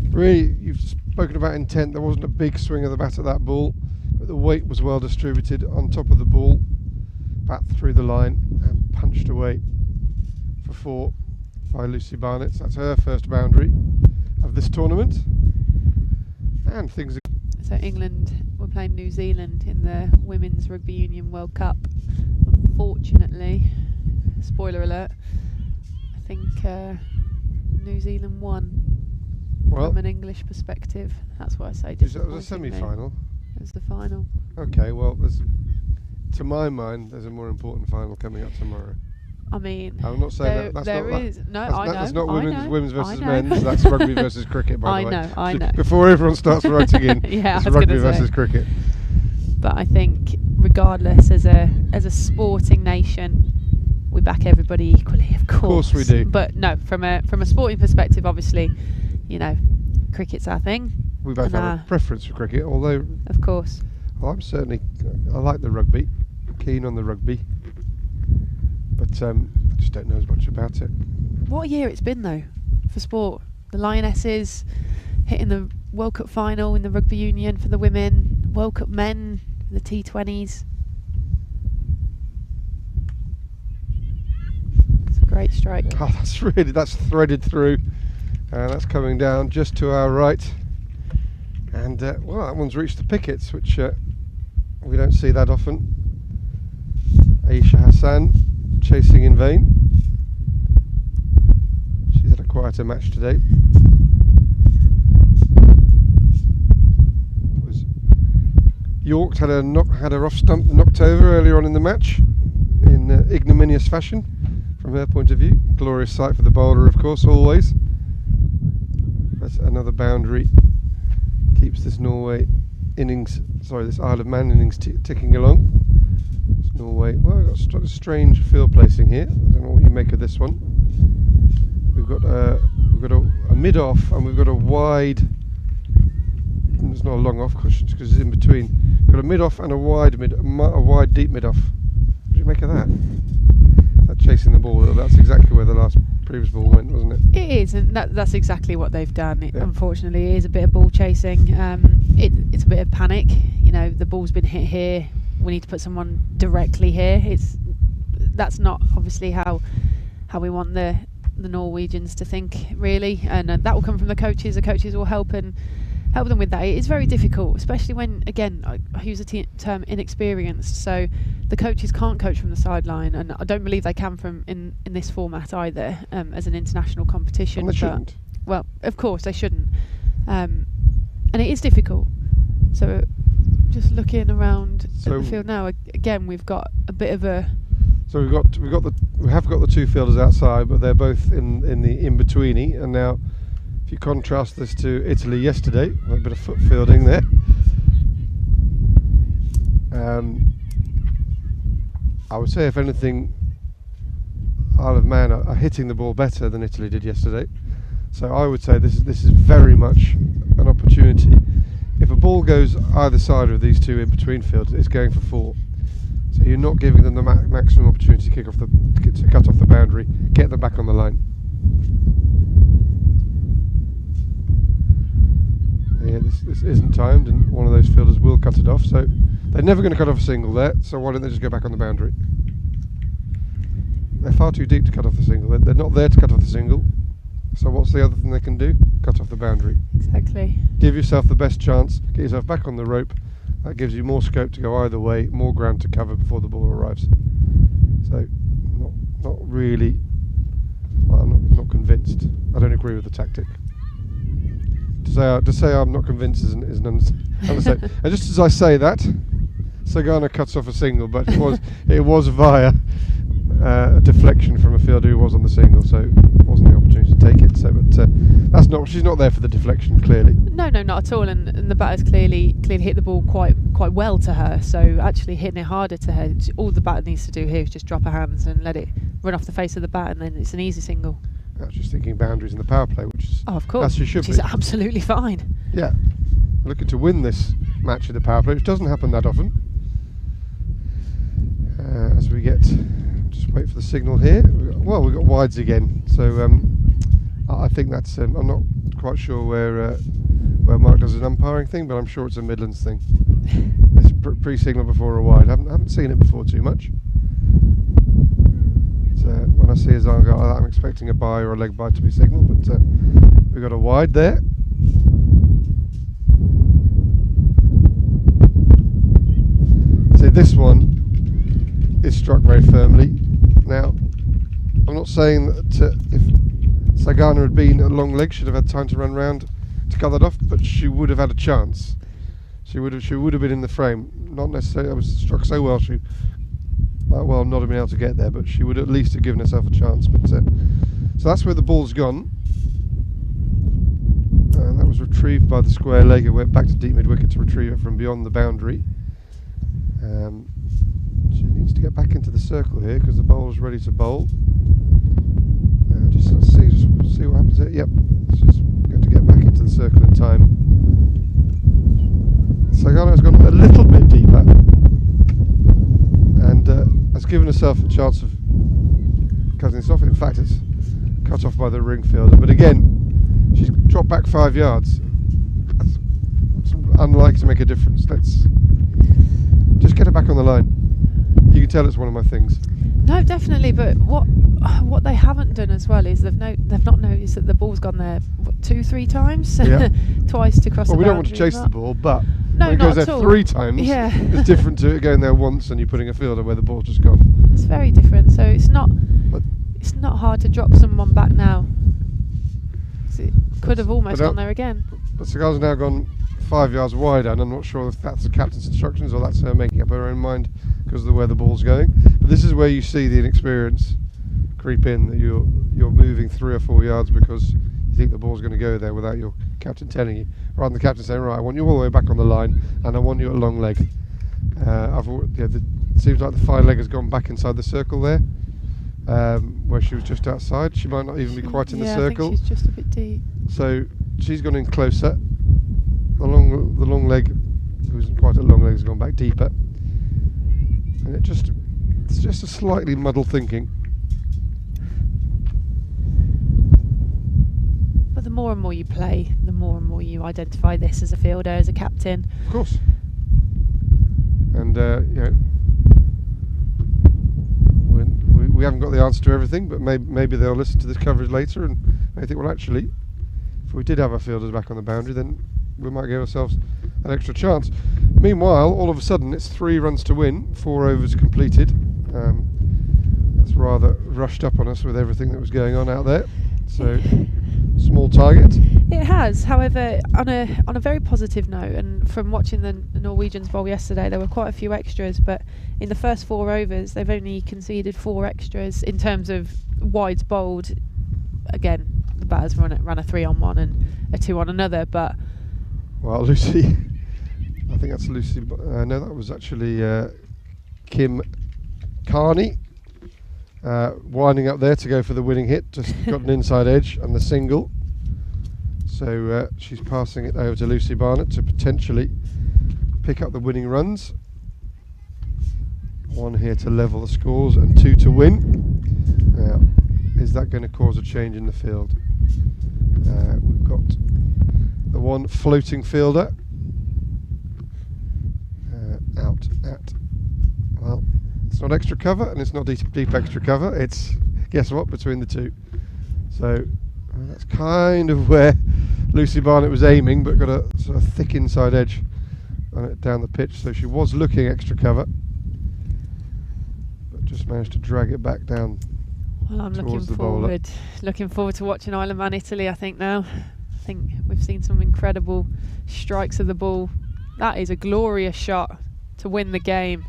Really, you've spoken about intent. There wasn't a big swing of the bat at that ball, but the weight was well distributed on top of the ball. Bat through the line and punched away for 4 by Lucy Barnett. So that's her first boundary of this tournament. And things are... So England were playing New Zealand in the Women's Rugby Union World Cup. Unfortunately, spoiler alert, I think New Zealand won. Well, from an English perspective, that's what I say. That was a semi-final? It was the final. Okay, well, to my mind, there's a more important final coming up tomorrow. I mean, I'm not saying that's not women's versus men's. That's rugby versus cricket, by the way. I know. Before everyone starts writing in, yeah, it's rugby versus cricket. But I think, regardless, as a sporting nation, we back everybody equally, of course. Of course we do. But no, from a sporting perspective, obviously, cricket's our thing. We both have a preference for cricket, although, of course. Well, I like the rugby. I'm keen on the rugby. I just don't know as much about it. What a year it's been though for sport. The Lionesses hitting the World Cup final in the rugby union for the women, World Cup men, the T20s. It's a great strike. Oh, that's threaded through. That's coming down just to our right. And well, that one's reached the pickets, which we don't see that often. Aisha Hassan chasing in vain. She's had a quieter match today. York had a rough stump knocked over earlier on in the match in ignominious fashion from her point of view. Glorious sight for the bowler, of course, always. That's another boundary. Keeps this Norway innings, this Isle of Man innings ticking along. It's Norway. Well, we've got a strange field placing here. I don't know what you make of this one. We've got a mid off, and we've got a wide. It's not a long off because it's in between. We've got a mid off and a wide deep mid off. What do you make of that? Is that chasing the ball? That's exactly where the previous ball went, wasn't it? It is, and that's exactly what they've done. Yeah. Unfortunately, it is a bit of ball chasing. It's a bit of panic. You know, the ball's been hit here. We need to put someone directly here. That's not obviously how we want the Norwegians to think, really, and that will come from the coaches. The coaches will help them with that. It's very difficult, especially when, again, I use the term inexperienced, so the coaches can't coach from the sideline, and I don't believe they can from in this format either, as an international competition. And they shouldn't. Well, of course they shouldn't, and it is difficult. So just looking around at the field now, again we've got a bit of a. So we have got the two fielders outside, but they're both in the in-betweeny, and now. If you contrast this to Italy yesterday, a bit of foot fielding there. I would say, if anything, Isle of Man are hitting the ball better than Italy did yesterday. So I would say this is very much an opportunity. If a ball goes either side of these two in-between fields, it's going for 4. So you're not giving them the maximum opportunity to cut off the boundary, get them back on the line. Yeah, this isn't timed, and one of those fielders will cut it off, so they're never going to cut off a single there, so why don't they just go back on the boundary? They're far too deep to cut off the single. They're not there to cut off the single, so what's the other thing they can do? Cut off the boundary. Exactly. Give yourself the best chance, get yourself back on the rope. That gives you more scope to go either way, more ground to cover before the ball arrives. So, not really. Well, I'm not convinced. I don't agree with the tactic. To say I'm not convinced is an understatement. And just as I say that, Sagana cuts off a single, but it was via a deflection from a fielder who was on the single, so it wasn't the opportunity to take it. So, but she's not there for the deflection, clearly. No, not at all. And the batter's clearly hit the ball quite well to her. So actually hitting it harder to her, all the batter needs to do here is just drop her hands and let it run off the face of the bat, and then it's an easy single. I was just thinking boundaries in the power play, which is of course, as you should which is absolutely fine. Yeah, looking to win this match in the power play, which doesn't happen that often. As we get, just wait for the signal here. We've got wides again, so I think that's. I'm not quite sure where Mark does his umpiring thing, but I'm sure it's a Midlands thing. This pre-signal before a wide. I haven't seen it before too much. When I see a Zanga, I'm expecting a bye or a leg bye to be signalled, but we've got a wide there. So this one is struck very firmly. Now, I'm not saying that if Sagana had been a long leg, she'd have had time to run round to cut that off, but she would have had a chance. She would have been in the frame. Not necessarily. I was struck so well she. Well, not have been able to get there, but she would at least have given herself a chance. But so that's where the ball's gone. That was retrieved by the square leg. It went back to deep mid wicket to retrieve it from beyond the boundary. She needs to get back into the circle here because the bowler's ready to bowl. Just see what happens here. Yep, she's going to get back into the circle in time. Sagano's gone a little bit deeper. And has given herself a chance of cutting this off. In fact, it's cut off by the ring fielder. But again, she's dropped back 5 yards. That's unlikely to make a difference. Let's just get her back on the line. You can tell it's one of my things. No, definitely. But what they haven't done as well is they've not noticed that the ball's gone there 2-3 times, Yeah. Twice to cross. Well, the we don't want to boundary chase and the that. ball, but No, when it not goes at there all. 3 times, Yeah. it's different to it going there once and you're putting a fielder where the ball's just gone. It's very different. So it's not hard to drop someone back now. 'Cause it could have almost But gone there again. But Seagal's now gone 5 yards wide, and I'm not sure if that's the captain's instructions or that's her making up her own mind because of the way the ball's going. But this is where you see the inexperience creep in, that you're moving 3 or 4 yards because you think the ball's going to go there without your captain telling you, rather than the captain saying, right, I want you all the way back on the line and I want you at long leg. It seems like the fine leg has gone back inside the circle there, where she was just outside. She might not even be quite in the circle. I think she's just a bit deep. So she's gone in closer. The long leg, who isn't quite at long leg, has gone back deeper. And it's just a slightly muddled thinking. But the more and more you play, the more and more you identify this as a fielder, as a captain. Of course. And we haven't got the answer to everything, but maybe they'll listen to this coverage later and they think, well, actually, if we did have our fielders back on the boundary, then we might give ourselves an extra chance. Meanwhile, all of a sudden, it's 3 runs to win, 4 overs completed. That's rather rushed up on us with everything that was going on out there. So, small target. It has, however, on a very positive note, and from watching the Norwegians bowl yesterday, there were quite a few extras, but in the first 4 overs, they've only conceded 4 extras in terms of wides bowled. Again, the batters ran a 3 on one and a 2 on another, but... Well, Lucy, I think that's Lucy, no, that was actually Kim Carney, winding up there to go for the winning hit, just got an inside edge and the single. So she's passing it over to Lucy Barnett to potentially pick up the winning runs. 1 here to level the scores and 2 to win. Now, is that going to cause a change in the field? We've got the one floating fielder out at, well, it's not extra cover and it's not deep extra cover, it's, guess what, between the 2. So that's kind of where Lucy Barnett was aiming, but got a sort of thick inside edge on it down the pitch, so she was looking extra cover, but just managed to drag it back down. Well, I'm looking forward to watching Isle of Man Italy, I think now. I think we've seen some incredible strikes of the ball. That is a glorious shot to win the game.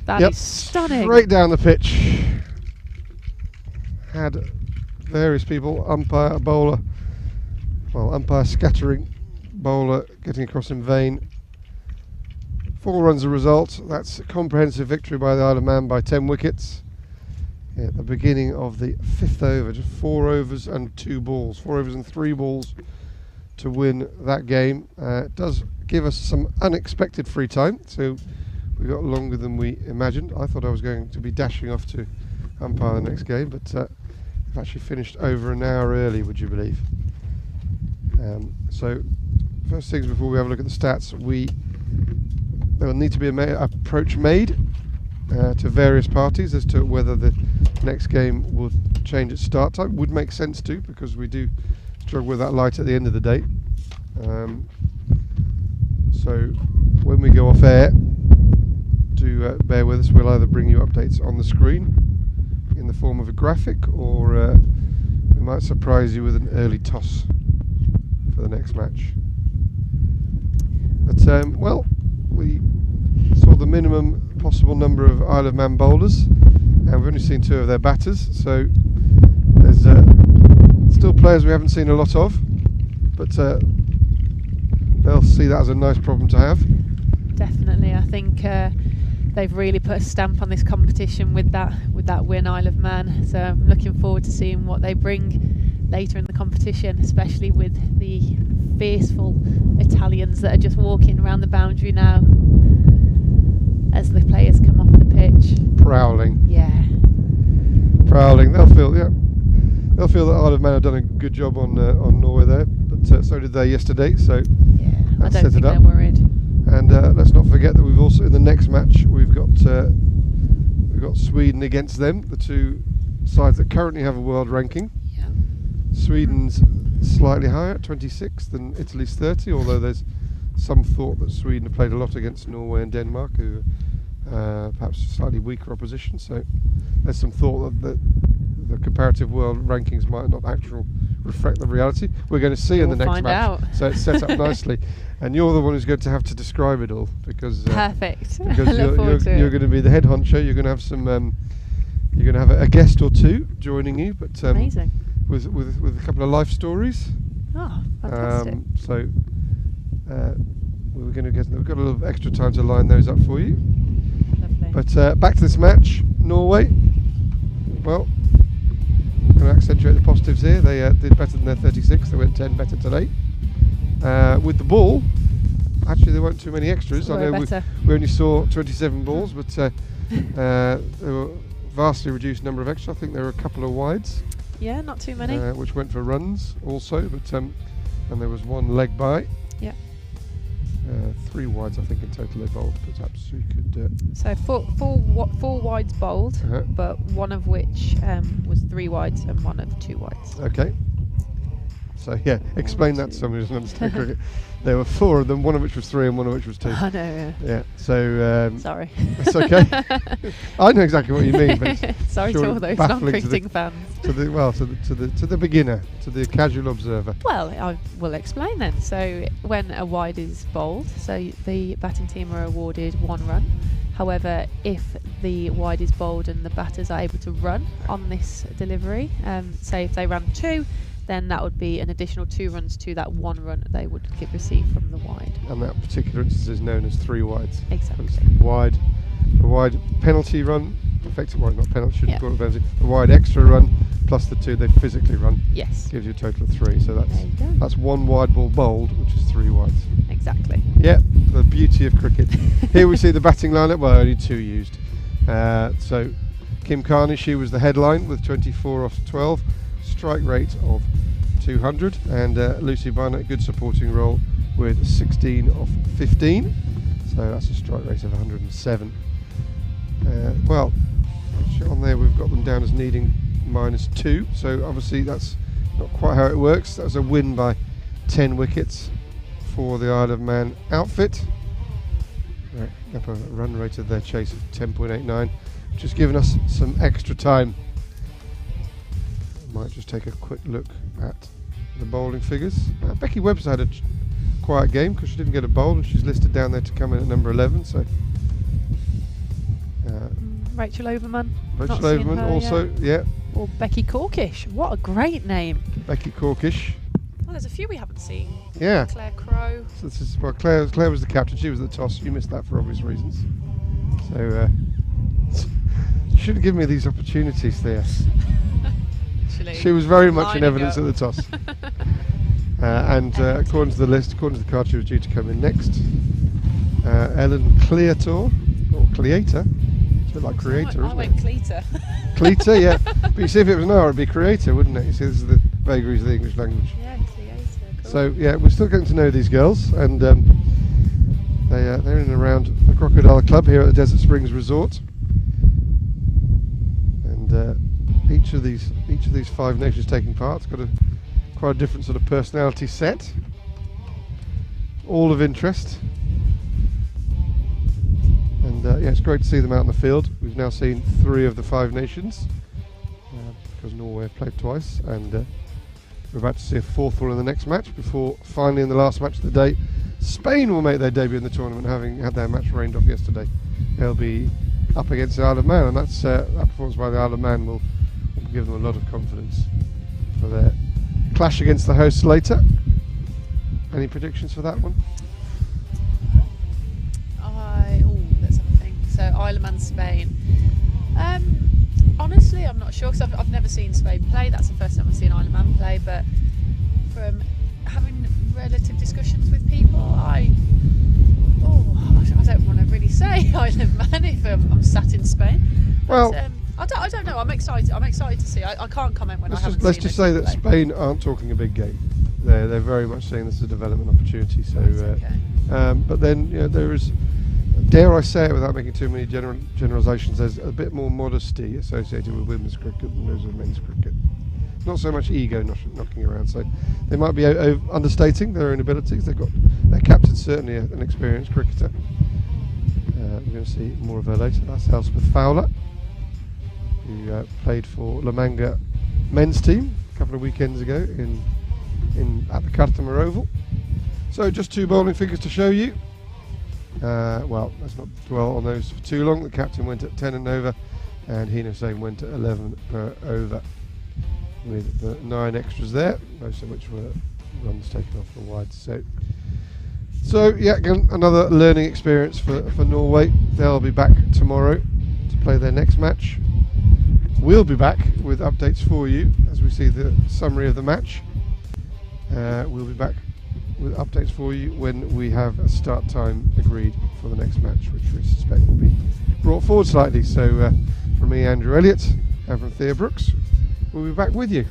That is stunning. Straight down the pitch. Had various people, umpire, bowler, well, umpire scattering, bowler getting across in vain. 4 runs a result. That's a comprehensive victory by the Isle of Man by 10 wickets. At the beginning of the 5th over, just 4 overs and 2 balls, 4 overs and 3 balls to win that game. It does give us some unexpected free time, so we got longer than we imagined. I thought I was going to be dashing off to umpire the next game, but I've actually finished over an hour early, would you believe? So first things before we have a look at the stats, there will need to be an approach made to various parties as to whether the next game will change its start time. Would make sense to, because we do struggle with that light at the end of the day. So when we go off air, do bear with us. We'll either bring you updates on the screen in the form of a graphic, or we might surprise you with an early toss for the next match. But well, we saw the minimum possible number of Isle of Man bowlers, and we've only seen 2 of their batters, so there's still players we haven't seen a lot of, but they'll see that as a nice problem to have. Definitely, I think they've really put a stamp on this competition with that win, Isle of Man. So I'm looking forward to seeing what they bring later in the competition, especially with the fierceful Italians that are just walking around the boundary now as the players come off the pitch. Prowling. Yeah. prowling. They'll feel that Isle of Man have done a good job on Norway there, but so did they yesterday. So Yeah, I that don't set think it up. they're worried. And let's not forget that we've also in the next match we've got Sweden against them, the two sides that currently have a world ranking. Yeah. Sweden's slightly higher at 26 than Italy's 30, although there's some thought that Sweden have played a lot against Norway and Denmark, who perhaps slightly weaker opposition. So there's some thought that the comparative world rankings might not actually reflect the reality. We're going to see in the next find match. out. So it's set up nicely, and you're the one who's going to have to describe it all because Perfect. because Look forward to you're it. going to be the head honcho. You're going to have some. You're going to have a guest or two joining you, but Amazing. with a couple of life stories. Oh, fantastic. So we're going to we've got a little extra time to line those up for you. Lovely. But back to this match, Norway. Well, I'm going to accentuate the positives here. They did better than their 36. They went 10 better today. With the ball, actually there weren't too many extras. I know we only saw 27 balls, but there were vastly reduced number of extras. I think there were a couple of wides. Yeah, not too many. Which went for runs also, but and there was one leg by. Yeah. 3 wides I think in total they bowled. Perhaps you could. So four wides bowled, but one of which was 3 wides and one of 2 wides. Okay. So yeah, explain that to someone who doesn't understand cricket. There were 4 of them, one of which was 3 and one of which was 2. I know. Yeah. So Sorry. it's okay. I know exactly what you mean, but it's sorry to all those non-cricketing fans. to the beginner, to the casual observer. Well, I will explain then. So when a wide is bowled, so the batting team are awarded 1 run. However, if the wide is bowled and the batters are able to run on this delivery, say if they ran 2, then that would be an additional 2 runs to that 1 run they would receive from the wide. And that particular instance is known as 3 wides. Exactly. The wide penalty run, effective wide, not penalty, should Yeah. call it penalty. The wide extra run plus the 2 they physically run Yes. gives you a total of 3. So There you go. that's 1 wide ball bowled, which is 3 wides. Exactly. Yeah, the beauty of cricket. Here we see the batting lineup. Well, only 2 used. So Kim Carney, she was the headline with 24 off 12, strike rate of 200, and Lucy Barnett, good supporting role with 16 off 15. So that's a strike rate of 107. Well, actually on there we've got them down as needing -2. So obviously that's not quite how it works. That was a win by 10 wickets for the Isle of Man outfit. Up a run rate of their chase of 10.89, which has given us some extra time. Might just take a quick look at the bowling figures. Becky Webster had a quiet game because she didn't get a bowl, and she's listed down there to come in at number 11. So Rachel Overman. Rachel Not seen Overman her also, yet. yeah. Or Becky Corkish. What a great name. Becky Corkish, Well, there's a few we haven't seen. yeah. Claire Crow. So this is, well, Claire was the captain. She was at the toss. You missed that for obvious reasons. So you should have given me these opportunities there. Actually, She was very much in lining evidence up. at the toss. And according to the list, according to the card, she was due to come in next. Ellen Cleator, or Cleator, it's a bit like Creator, I isn't went it? Cleator. Cleator, yeah. But you see, if it was an R, it'd be Creator, wouldn't it? You see, this is the vagaries of the English language. Yeah, Cleator. Cool. So, yeah, we're still getting to know these girls, and they're in and around the Crocodile Club here at the Desert Springs Resort. And each of these 5 nations taking part has got quite a different sort of personality set, all of interest. And yeah, it's great to see them out in the field. We've now seen 3 of the 5 nations because Norway have played twice, and we're about to see a 4th one in the next match before finally in the last match of the day Spain will make their debut in the tournament, having had their match rained off yesterday. They'll be up against the Isle of Man, and that performance by the Isle of Man will give them a lot of confidence for their clash against the hosts later. Any predictions for that one? Let's have a think. So Isle of Man, Spain. Honestly, I'm not sure because I've never seen Spain play. That's the first time I've seen Isle of Man play. But from having relative discussions with people, I don't want to really say Isle of Man if I'm sat in Spain. But, Well, I I don't know. I'm excited. I'm excited to see. I can't comment when I haven't Let's seen just the say team that play. Spain aren't talking a big game. They're very much saying this is a development opportunity. So, That's okay. but then there is, dare I say it without making too many generalisations, there's a bit more modesty associated with women's cricket than there is with men's cricket. Not so much ego knocking around. So they might be understating their own abilities. They've got their captain's certainly an experienced cricketer. We're going to see more of her later. That's Elspeth Fowler, who played for La Manga men's team a couple of weekends ago at the Cartamar Oval. So just 2 bowling figures to show you. Well, let's not dwell on those for too long. The captain went at 10 and over, and Hina Hussain went at 11 per over, with the 9 extras there, most of which were runs taken off the wide. So yeah, again, another learning experience for Norway. They'll be back tomorrow to play their next match. We'll be back with updates for you as we see the summary of the match. We'll be back with updates for you when we have a start time agreed for the next match, which we suspect will be brought forward slightly. So from me, Andrew Elliott, and from Thea Brooks, we'll be back with you.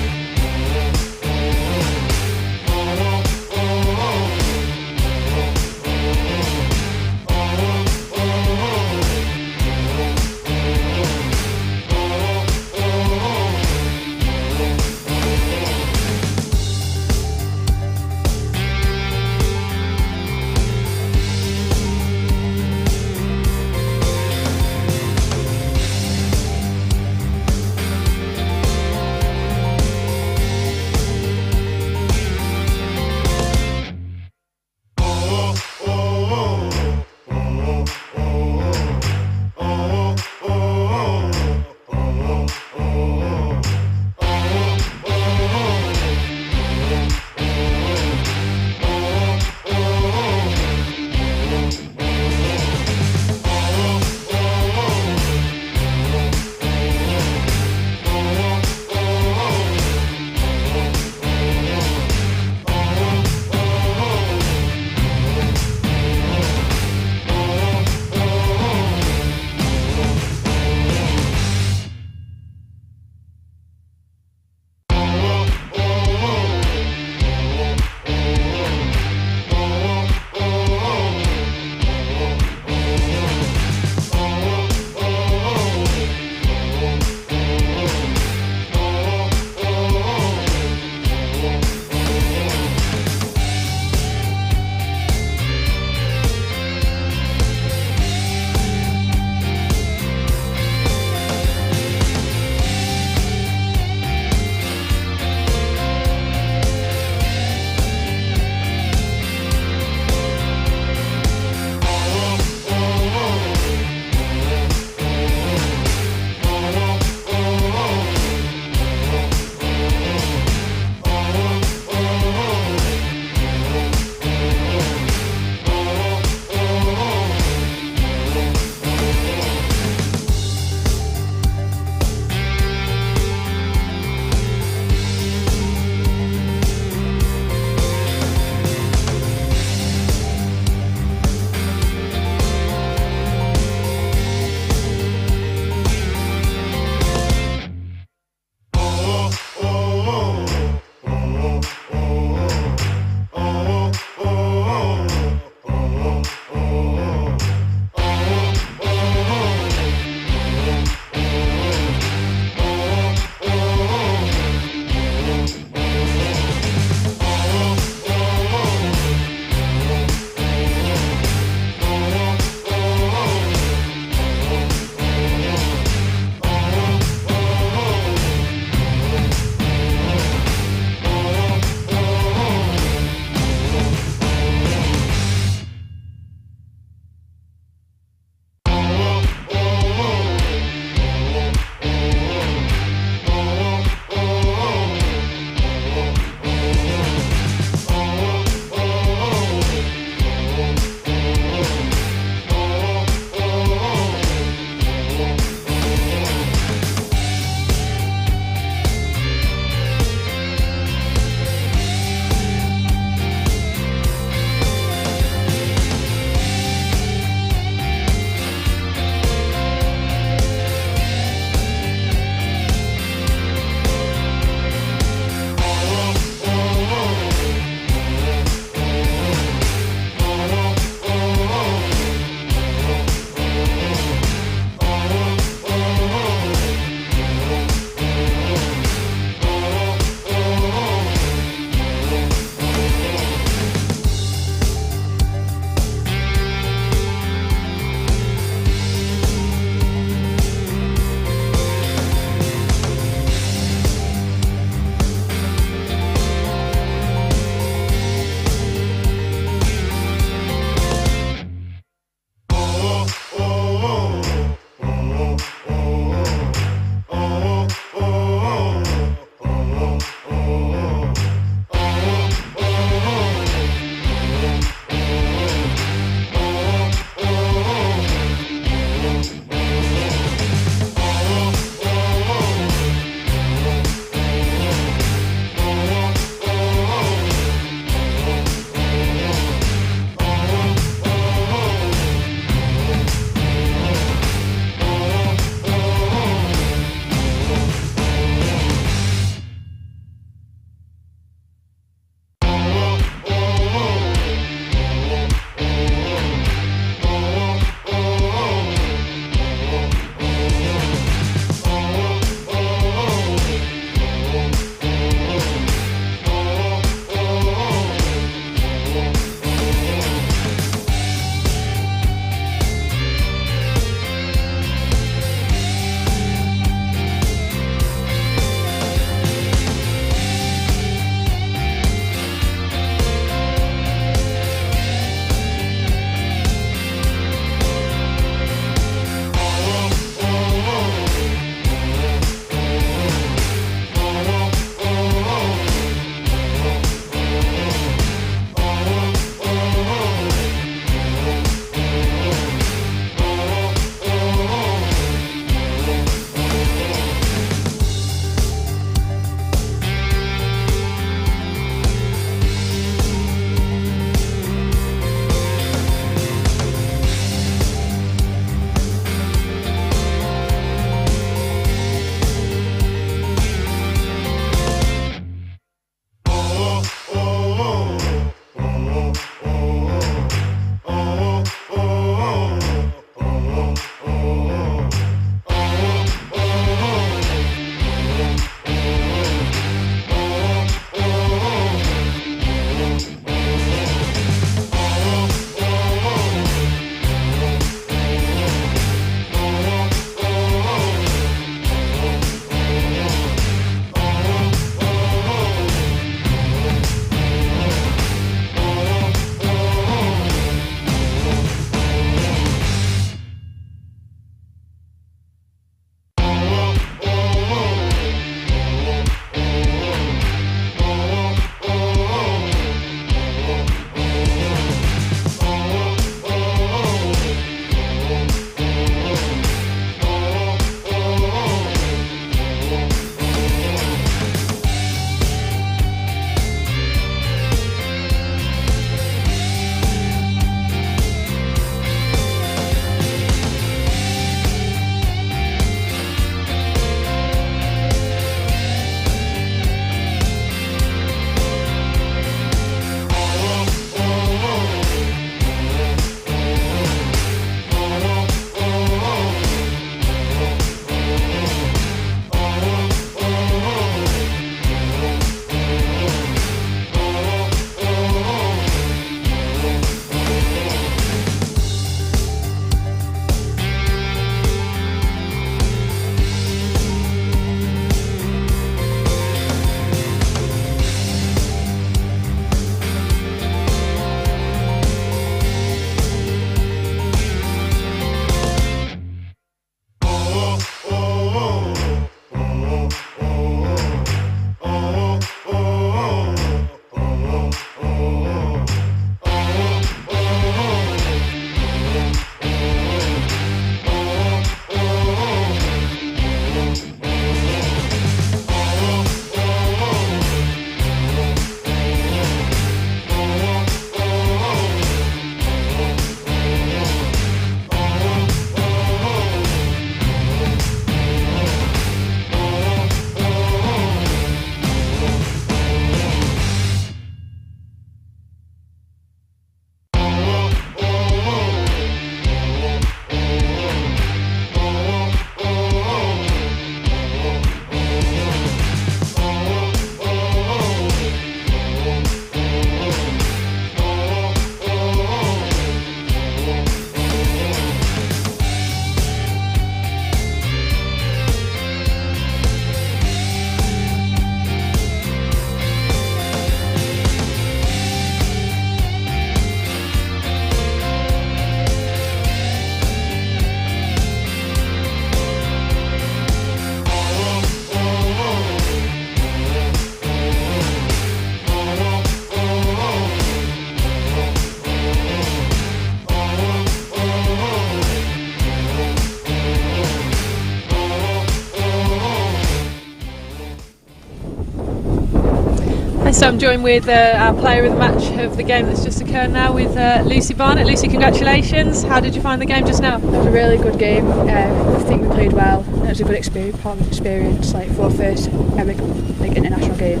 So I'm joined with our player of the match of the game that's just occurred now with Lucy Barnett. Lucy, congratulations. How did you find the game just now? It was a really good game. I think we played well. It was a good experience, like for our first ever international game,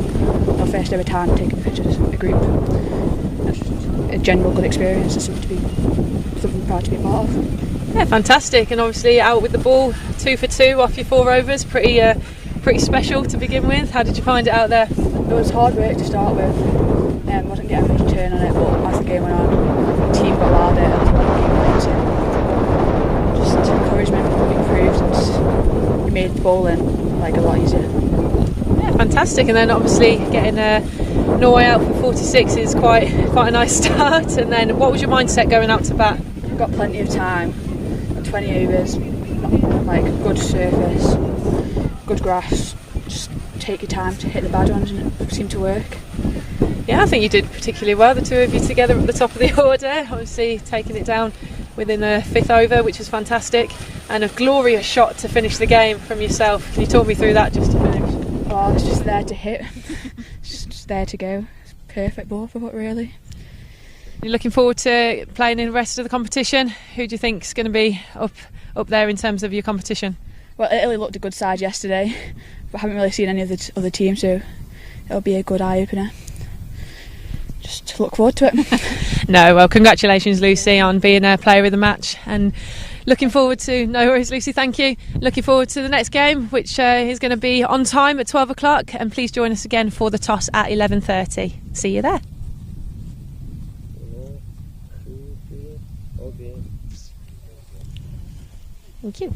our first ever time taking pictures as a group. A general good experience and something proud to be part of. Yeah, fantastic. And obviously out with the ball, 2 for 2 off your 4 overs. Pretty special to begin with. How did you find it out there? It was hard work to start with. Wasn't getting much turn on it, but as the game went on, the team got louder as well. Just encouragement improved and it made bowling like a lot easier. Yeah, fantastic. And then obviously getting Norway out for 46 is quite a nice start. And then what was your mindset going out to bat? Got plenty of time. 20 overs, like good surface, good grass. Just take your time to hit the bad ones, and it seemed to work. Yeah, I think you did particularly well, the two of you together at the top of the order, obviously taking it down within the 5th over, which was fantastic, and a glorious shot to finish the game from yourself. Can you talk me through that just to finish? Oh, it's just there to hit. It's just there to go. It's perfect ball for what, really. You're looking forward to playing in the rest of the competition. Who do you think is going to be up there in terms of your competition? Well, Italy looked a good side yesterday, but I haven't really seen any of the other teams, so it'll be a good eye-opener. Just look forward to it. No, well, congratulations, Lucy, on being a player of the match, and looking forward to, no worries, Lucy, thank you. Looking forward to the next game, which is going to be on time at 12 o'clock, and please join us again for the toss at 11:30. See you there. Thank you.